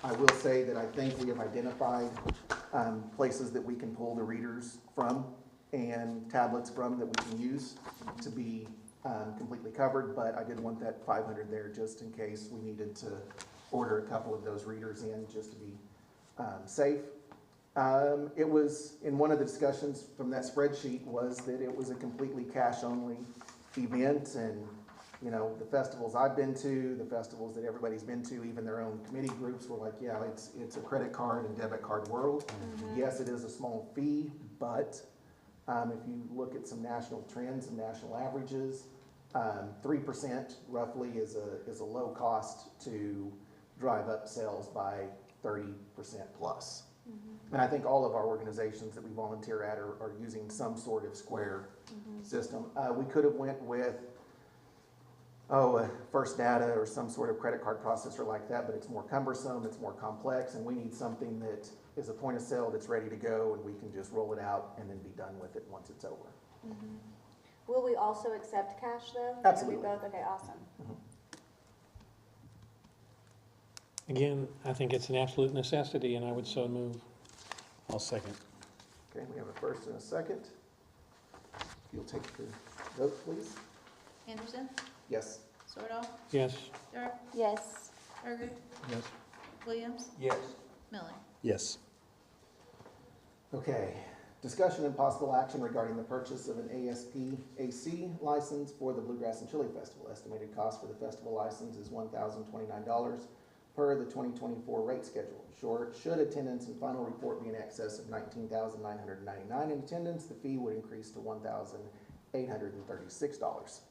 I will say that I think we have identified places that we can pull the readers from and tablets from that we can use to be completely covered, but I did want that 500 there just in case we needed to order a couple of those readers in just to be safe. It was, in one of the discussions from that spreadsheet, was that it was a completely cash-only event, and you know, the festivals I've been to, the festivals that everybody's been to, even their own committee groups were like, yeah, it's a credit card and debit card world. Yes, it is a small fee, but if you look at some national trends and national averages, 3% roughly is a low cost to drive up sales by 30% plus. And I think all of our organizations that we volunteer at are using some sort of Square system. We could have went with First Data or some sort of credit card processor like that, but it's more cumbersome, it's more complex, and we need something that is a point of sale that's ready to go, and we can just roll it out and then be done with it once it's over. Will we also accept cash though? Absolutely. Are we both? Okay, awesome. Again, I think it's an absolute necessity, and I would so move. I'll second. Okay, we have a first and a second. If you'll take the vote, please. Anderson, Yes. Sorrell, Yes. Dirk, Yes. Berger, Yes. Williams, Yes. Miller. Yes. Okay, discussion and possible action regarding the purchase of an ASP/AC license for the Bluegrass and Chili Festival. Estimated cost for the festival license is $1,029 per the 2024 rate schedule. Should attendance and final report be in excess of 19,999 in attendance, the fee would increase to $1,836.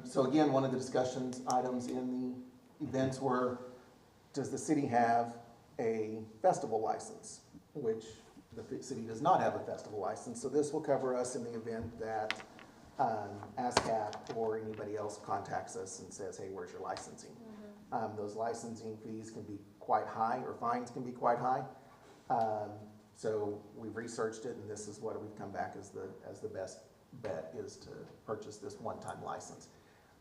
So again, one of the discussions items in the events were, does the city have a festival license? Which the city does not have a festival license, so this will cover us in the event that ASCAP or anybody else contacts us and says, hey, where's your licensing? Those licensing fees can be quite high, or fines can be quite high. So we've researched it, and this is what we've come back as the best bet is to purchase this one-time license.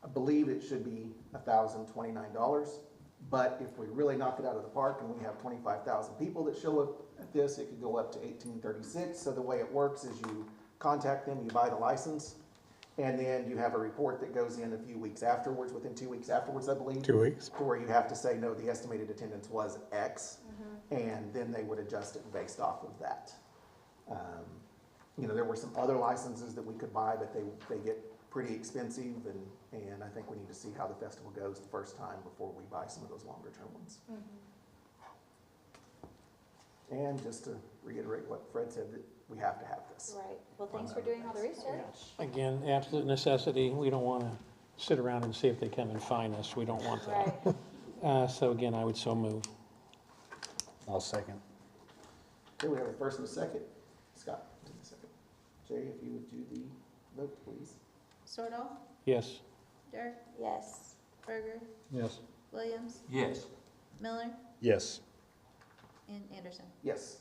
I believe it should be $1,029, but if we really knock it out of the park and we have 25,000 people that show up at this, it could go up to $1,836. So the way it works is you contact them, you buy the license, and then you have a report that goes in a few weeks afterwards, within 2 weeks afterwards, I believe. 2 weeks. To where you have to say, no, the estimated attendance was X, and then they would adjust it based off of that. You know, there were some other licenses that we could buy, but they get pretty expensive, and I think we need to see how the festival goes the first time before we buy some of those longer term ones. And just to reiterate what Fred said, that we have to have this. Right. Well, thanks for doing all the research. Again, absolute necessity. We don't want to sit around and see if they come and fine us. We don't want that. Right. So again, I would so move. I'll second. Okay, we have a first and a second. Scott, do the second. Jay, if you would do the vote, please. Sorrell, Yes. Dirk, Yes. Berger, Yes. Williams, Yes. Miller, Yes. and Anderson. Yes.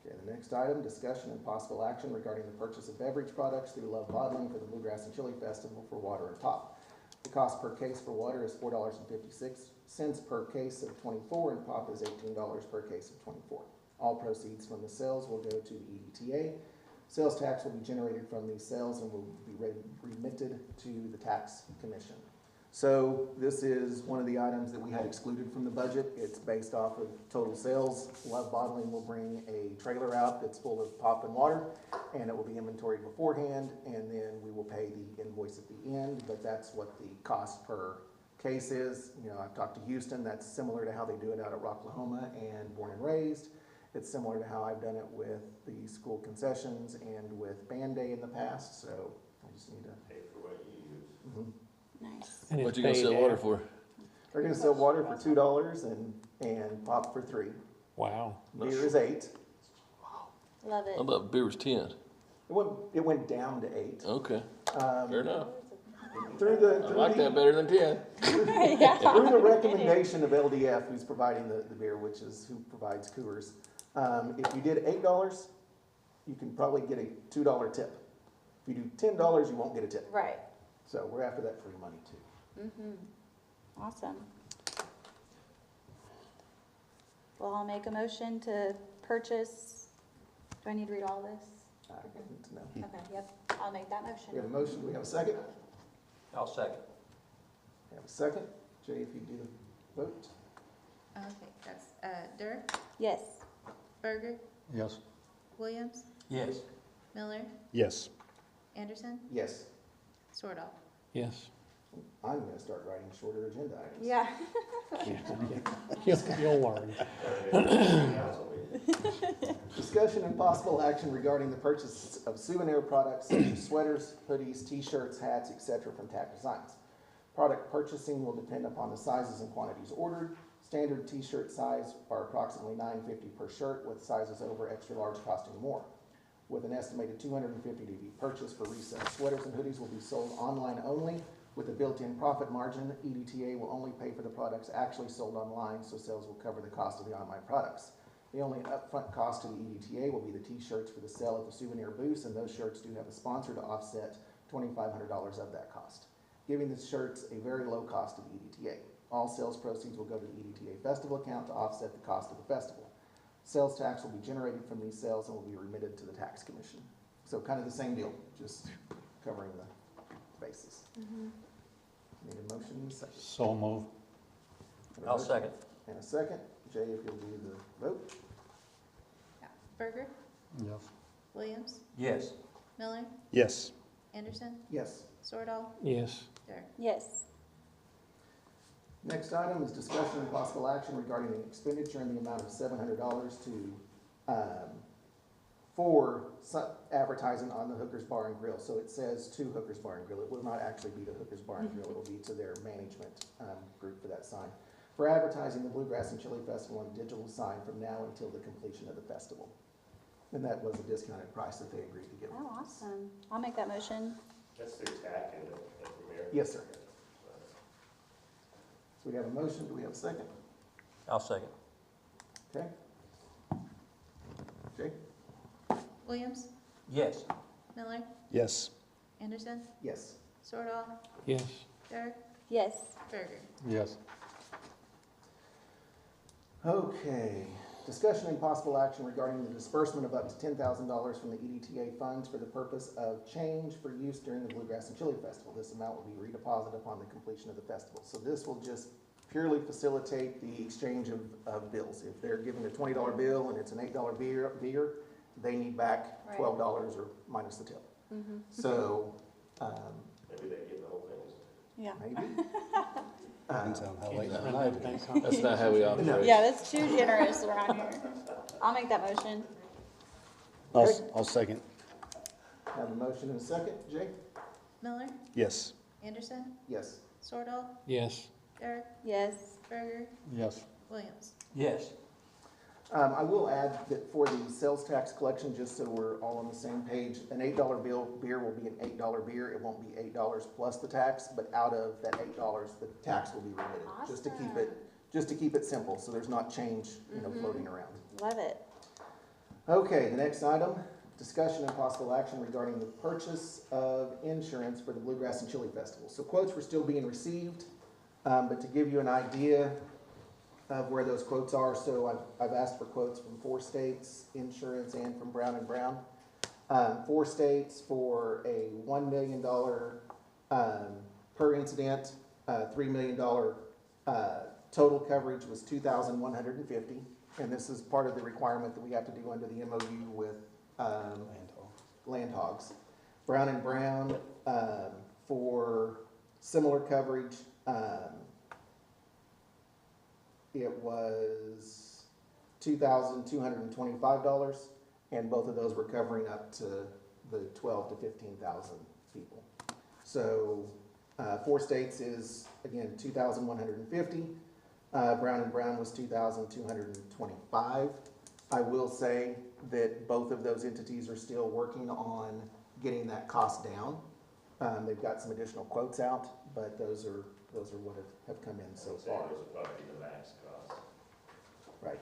Okay, the next item, discussion and possible action regarding the purchase of beverage products through Love Bottling for the Bluegrass and Chili Festival for water and pop. The cost per case for water is $4.56 per case of 24, and pop is $18 per case of 24. All proceeds from the sales will go to the EDTA. Sales tax will be generated from these sales and will be remitted to the tax commission. So this is one of the items that we had excluded from the budget. It's based off of total sales. Love Bottling will bring a trailer out that's full of pop and water, and it will be inventoried beforehand, and then we will pay the invoice at the end, but that's what the cost per case is. You know, I've talked to Houston. That's similar to how they do it out at Rocklahoma and Born and Raised. It's similar to how I've done it with the school concessions and with Band Day in the past, so I just need to Pay for what you use. Mhm. Nice. And What it's you gonna paid sell water after. for? They're gonna sell water for $2 and pop for $3. Wow. Beer is $8. Love it. How about beer was 10? It went down to $8. Okay, fair enough. Through I like that better than 10. Through the recommendation of LDF, who's providing the beer, which is who provides Coors, if you did $8, you can probably get a $2 tip. If you do $10, you won't get a tip. Right. So we're after that free money too. Awesome. Well, I'll make a motion to purchase, do I need to read all this? I need to know. Okay, yep, I'll make that motion. We have a motion, do we have a second? I'll second. We have a second. Jay, if you do the vote. Okay, that's, Dirk, Yes. Berger, Yes. Williams, Yes. Miller, Yes. Anderson, Yes. Swordall. Yes. I'm gonna start writing shorter agenda items. Yeah. You'll learn. Discussion and possible action regarding the purchase of souvenir products such as sweaters, hoodies, t-shirts, hats, etc. from Tack Designs. Product purchasing will depend upon the sizes and quantities ordered. Standard t-shirt size are approximately $9.50 per shirt, with sizes over extra large costing more. With an estimated $250 to be purchased for resale. Sweaters and hoodies will be sold online only with a built-in profit margin. EDTA will only pay for the products actually sold online, so sales will cover the cost of the online products. The only upfront cost to the EDTA will be the t-shirts for the sale at the souvenir booths, and those shirts do have a sponsor to offset $2,500 of that cost, giving the shirts a very low cost to the EDTA. All sales proceeds will go to the EDTA festival account to offset the cost of the festival. Sales tax will be generated from these sales and will be remitted to the tax commission. So kind of the same deal, just covering the bases. Need a motion and a second. So move. I'll second. And a second. Jay, if you'll do the vote. Berger, Yes. Williams, Yes. Miller, Yes. Anderson, Yes. Swordall, Yes. Dirk. Yes. Next item is discussion and possible action regarding an expenditure in the amount of $700 for advertising on the Hookers Bar and Grill. So it says to Hookers Bar and Grill. It will not actually be to Hookers Bar and Grill. It will be to their management group for that sign. For advertising the Bluegrass and Chili Festival on a digital sign from now until the completion of the festival. And that was a discounted price that they agreed to give. Oh, awesome. I'll make that motion. That's through TAC and the Premier? Yes, sir. So we have a motion. Do we have a second? I'll second. Okay. Jay? Williams, Yes. Miller, Yes. Anderson, Yes. Swordall, Yes. Dirk, Yes. Berger. Yes. Okay, discussion and possible action regarding the disbursement of up to $10,000 from the EDTA funds for the purpose of change for use during the Bluegrass and Chili Festival. This amount will be redeposited upon the completion of the festival. So this will just purely facilitate the exchange of bills. If they're given a $20 bill and it's an $8 beer, they need back Right. $12 or minus the tip. So, Maybe they give the whole thing. Yeah. maybe. Depends on how late at night it is. That's not how we operate. Yeah, that's too generous around here. I'll make that motion. I'll second. Have a motion and a second. Jay? Miller, Yes. Anderson, Yes. Swordall, Yes. Dirk, Yes. Berger, Yes. Williams. Yes. I will add that for the sales tax collection, just so we're all on the same page, an $8 beer will be an $8 beer. It won't be $8 plus the tax, but out of that $8, the tax will be remitted. Just to keep it simple, so there's not change, floating around. Love it. Okay, the next item, discussion and possible action regarding the purchase of insurance for the Bluegrass and Chili Festival. So quotes were still being received, but to give you an idea of where those quotes are, so I've asked for quotes from 4 states insurance and from Brown and Brown. 4 states for a $1 million per incident, $3 million total coverage was $2,150, and this is part of the requirement that we have to do under the MOU with Land Hogs. Brown and Brown for similar coverage, it was $2,225, and both of those were covering up to the 12 to 15,000 people. So 4 states is, again, $2,150. Brown and Brown was $2,225. I will say that both of those entities are still working on getting that cost down. They've got some additional quotes out, but those are what have come in so far. Those would probably be the max cost. Right.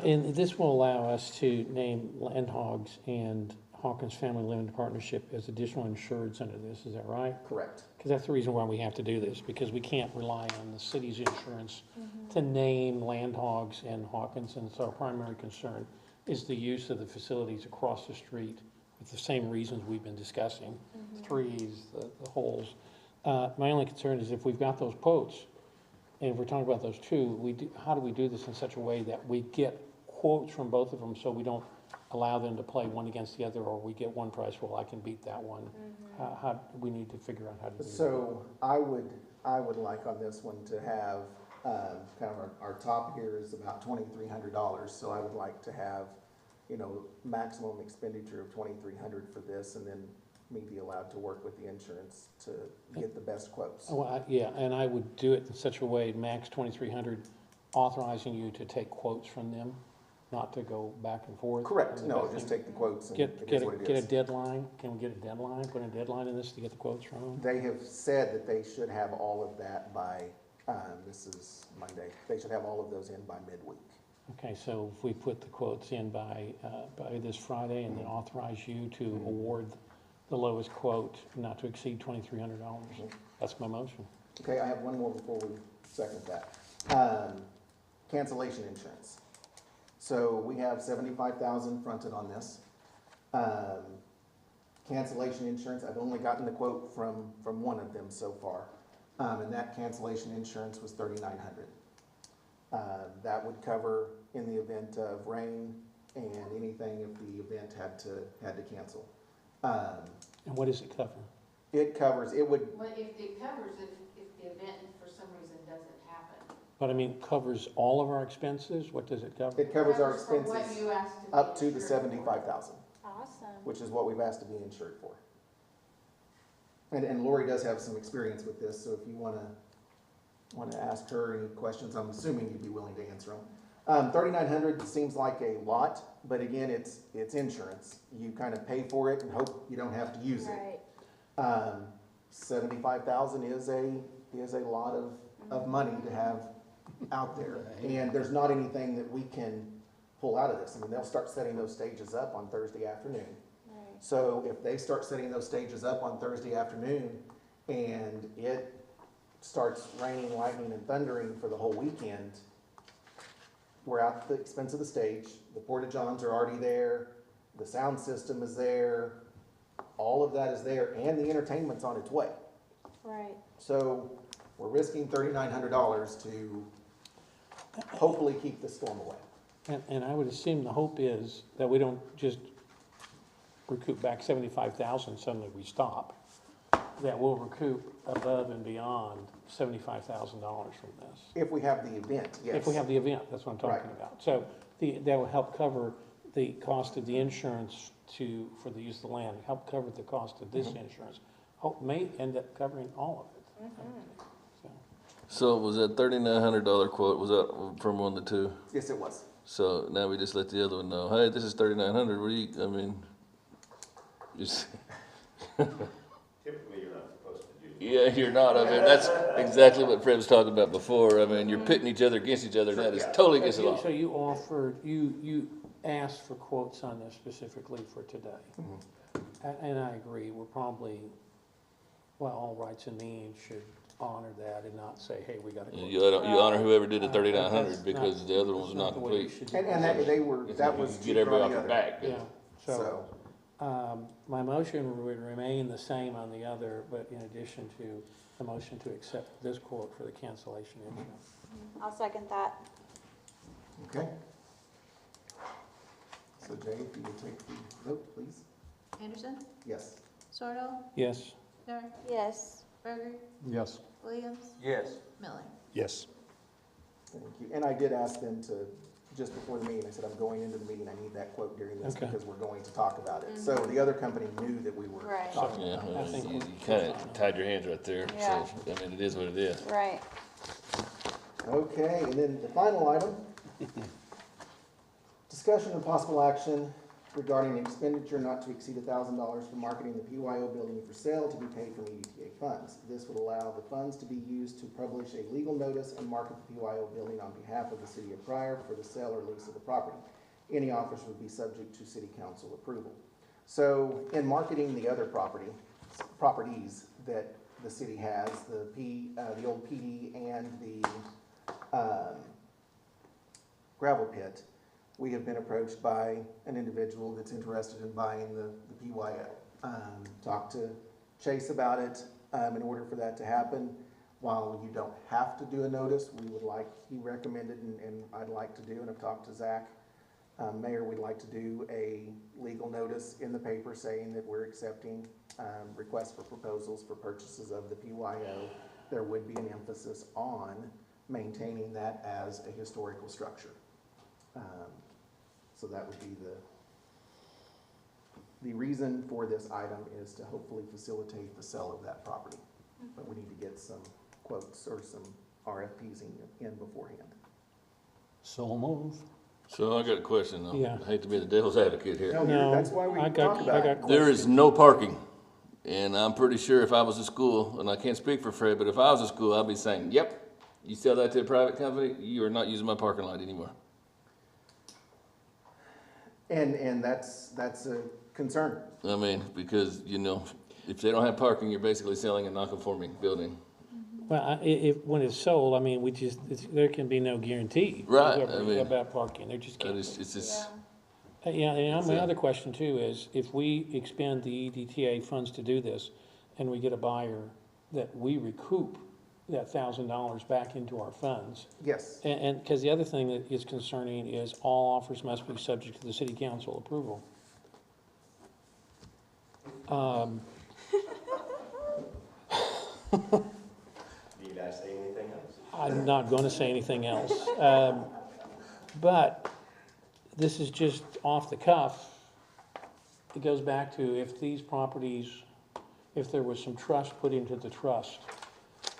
And this will allow us to name Land Hogs and Hawkins Family Limited Partnership as additional insureds under this, is that right? Correct. Because that's the reason why we have to do this, because we can't rely on the city's insurance to name Land Hogs and Hawkins, and so our primary concern is the use of the facilities across the street with the same reasons we've been discussing, the trees, the holes. My only concern is if we've got those quotes, and if we're talking about those two, how do we do this in such a way that we get quotes from both of them so we don't allow them to play one against the other, or we get one price, well, I can beat that one. How we need to figure out how to do that. So I would like on this one to have, kind of our top here is about $2,300. So I would like to have, maximum expenditure of $2,300 for this, and then me be allowed to work with the insurance to get the best quotes. Well, yeah, and I would do it in such a way, max 2,300, authorizing you to take quotes from them, not to go back and forth. Correct. No, just take the quotes and it is what it Get a is. deadline. Can we get a deadline? Put a deadline in this to get the quotes from them? They have said that they should have all of that by, this is Monday, they should have all of those in by midweek. Okay, so if we put the quotes in by this Friday and then authorize you to award the lowest quote not to exceed $2,300. That's my motion. Okay, I have one more before we second that. Cancellation insurance. So we have $75,000 fronted on this. Cancellation insurance, I've only gotten the quote from one of them so far. And that cancellation insurance was $3,900. That would cover in the event of rain and anything if the event had to cancel. And what does it cover? It covers, it would, Well, if it covers if the event for some reason doesn't happen. But I mean, covers all of our expenses? What does it cover? it covers our For what expenses you asked to be up to the insured for. $75,000, Awesome. which is what we've asked to be insured for. And Lori does have some experience with this, so if you wanna ask her any questions, I'm assuming you'd be willing to answer them. $3,900 seems like a lot, but again, it's insurance. You kind of pay for it and hope you don't have to use it. Right. $75,000 is a lot of money to have out there. And there's not anything that we can pull out of this. I mean, they'll start setting those stages up on Thursday afternoon. Right. So if they start setting those stages up on Thursday afternoon and it starts raining, lightning, and thundering for the whole weekend, we're out at the expense of the stage. The porta-johns are already there. The sound system is there. All of that is there, and the entertainment's on its way. Right. So we're risking $3,900 to hopefully keep the storm away. And I would assume the hope is that we don't just recoup back 75,000, suddenly we stop. That we'll recoup above and beyond $75,000 from this. If we have the event, yes. If we have the event, that's what I'm talking Right. about. So that will help cover the cost of the insurance for the use of the land, help cover the cost of this insurance. May end up covering all of it. So was that $3,900 quote, was that from one of the two? Yes, it was. So now we just let the other one know, hey, this is $3,900, what do you, I mean, just. Typically, you're not supposed to do Yeah, you're not. I mean, that's exactly what Fred was talking about before. I mean, you're pitting each other against each other, and that is totally against the law. So you offered, you asked for quotes on this specifically for today. And I agree, we're probably, well, all rights and means should honor that and not say, hey, we got to. You honor whoever did the 3,900 because the other one was not complete. And that was Get everybody off your other. back. Yeah, so, my motion would remain the same on the other, but in addition to the motion to accept this quote for the cancellation insurance. I'll second that. Okay. So Jay, if you would take the vote, please. Anderson? Yes. Sorrell? Yes. Miller? Yes. Berger? Yes. Williams? Yes. Miller? Yes. Thank you. And I did ask them to, just before the meeting, I said, I'm going into the meeting, I need that quote during this Okay. because we're going to talk about it. So the other company knew that we were Right. talking Yeah, about it. I think you we're- kind of tied your hands right there. Yeah. So, I mean, it is what it is. Right. Okay, and then the final item. Discussion and possible action regarding expenditure not to exceed $1,000 for marketing the PYO building for sale to be paid from EDTA funds. This would allow the funds to be used to publish a legal notice and market the PYO building on behalf of the city of Pryor for the sale or lease of the property. Any offers would be subject to city council approval. So in marketing the other properties that the city has, the old PD and the gravel pit, we have been approached by an individual that's interested in buying the PYO. Talked to Chase about it. In order for that to happen, while you don't have to do a notice, we would like, he recommended, and I'd like to do, and I've talked to Zach, Mayor, we'd like to do a legal notice in the paper saying that we're accepting requests for proposals for purchases of the PYO. There would be an emphasis on maintaining that as a historical structure. So that would be the reason for this item is to hopefully facilitate the sale of that property. But we need to get some quotes or some RFPs in beforehand. So move. So I got a question though. Yeah. I hate to be the devil's advocate here. No, That's why we I talk got about it. There is no parking. And I'm pretty sure if I was a school, and I can't speak for Fred, but if I was a school, I'd be saying, yep, you sell that to a private company, you are not using my parking lot anymore. And that's a concern. I mean, because, you know, if they don't have parking, you're basically selling a non-conforming building. Well, when it's sold, I mean, there can be no guarantee. Right, about- I mean- About parking, there just But can't. it's just, Yeah, and my So- other question too is, if we expend the EDTA funds to do this, and we get a buyer, that we recoup that $1,000 back into our funds. Yes. And, because the other thing that is concerning is all offers must be subject to the city council approval. Need I say anything else? I'm not gonna say anything else. But this is just off the cuff. It goes back to if these properties, if there was some trust put into the trust,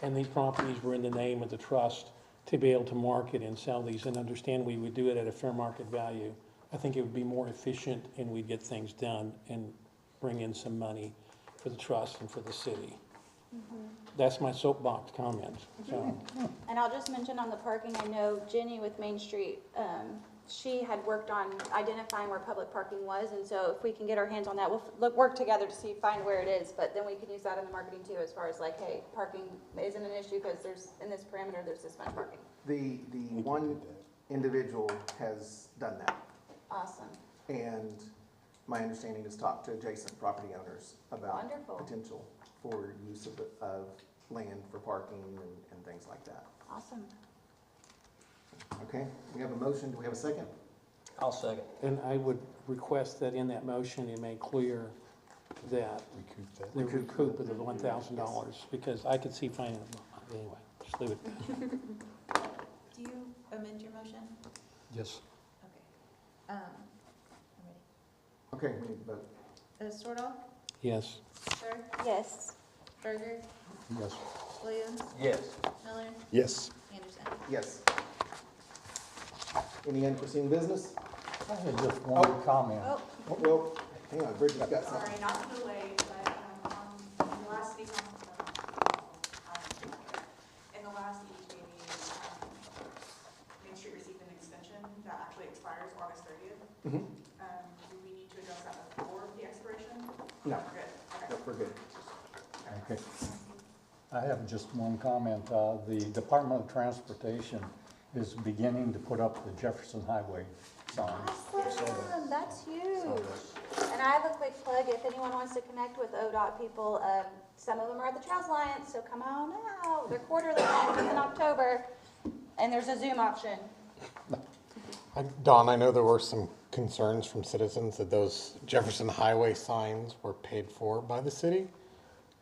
and these properties were in the name of the trust to be able to market and sell these, and understand we would do it at a fair market value, I think it would be more efficient and we'd get things done and bring in some money for the trust and for the city. That's my soapbox comment, so. And I'll just mention on the parking, I know Jenny with Main Street, she had worked on identifying where public parking was, and so if we can get our hands on that, we'll work together to see, find where it is, but then we can use that in the marketing too, as far as like, hey, parking isn't an issue, because there's, in this parameter, there's this much parking. The one individual has done that. Awesome. And my understanding is talk to adjacent property owners about Wonderful. potential for use of land for parking and things like that. Awesome. Okay, we have a motion. Do we have a second? I'll second. And I would request that in that motion, it make clear that Recoup that. the recoup of the $1,000, because I could see finding, anyway, just leave it. Do you amend your motion? Yes. Okay. I'm ready. Okay, we need to vote. Sorrell? Yes. Sir? Yes. Berger? Yes. Williams? Yes. Miller? Yes. Anderson? Yes. Any unforeseen business? I had just one comment. Oh, Well, hang on, Bridget's got something. Sorry, not to delay, but, on the last speak on Do we need to address that before the expiration? No, Good, okay. no, we're good. Okay. I have just one comment. The Department of Transportation is beginning to put up the Jefferson Highway signs. Awesome, that's huge. And I have a quick plug, if anyone wants to connect with ODOT people, some of them are at the Trails Alliance, so come on out. They're quarterly ones in October, and there's a Zoom option. Dawn, I know there were some concerns from citizens that those Jefferson Highway signs were paid for by the city.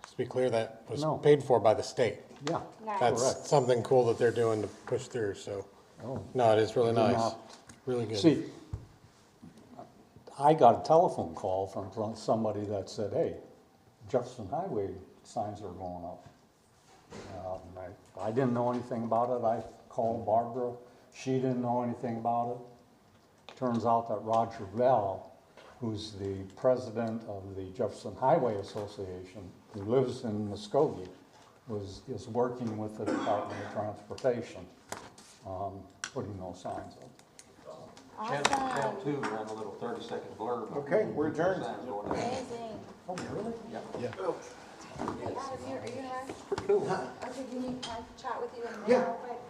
Just to be clear, that was No. paid for by the state. Yeah, Nice. That's correct. something cool that they're doing to push through, so. Oh. No, it is really Did nice, not- really good. See, I got a telephone call from somebody that said, hey, Jefferson Highway signs are going up. I didn't know anything about it. I called Barbara. She didn't know anything about it. Turns out that Roger Bell, who's the president of the Jefferson Highway Association, who lives in Muskogee, is working with the Department of Transportation, putting those signs up. Channel 2 ran a little 30-second blurb. Okay, we're adjourned. Signs going up. Amazing. Oh, really? Yeah. Hey, Adam, are you gonna run? Pretty cool. Okay, can I chat with you in a minute Yeah. real quick?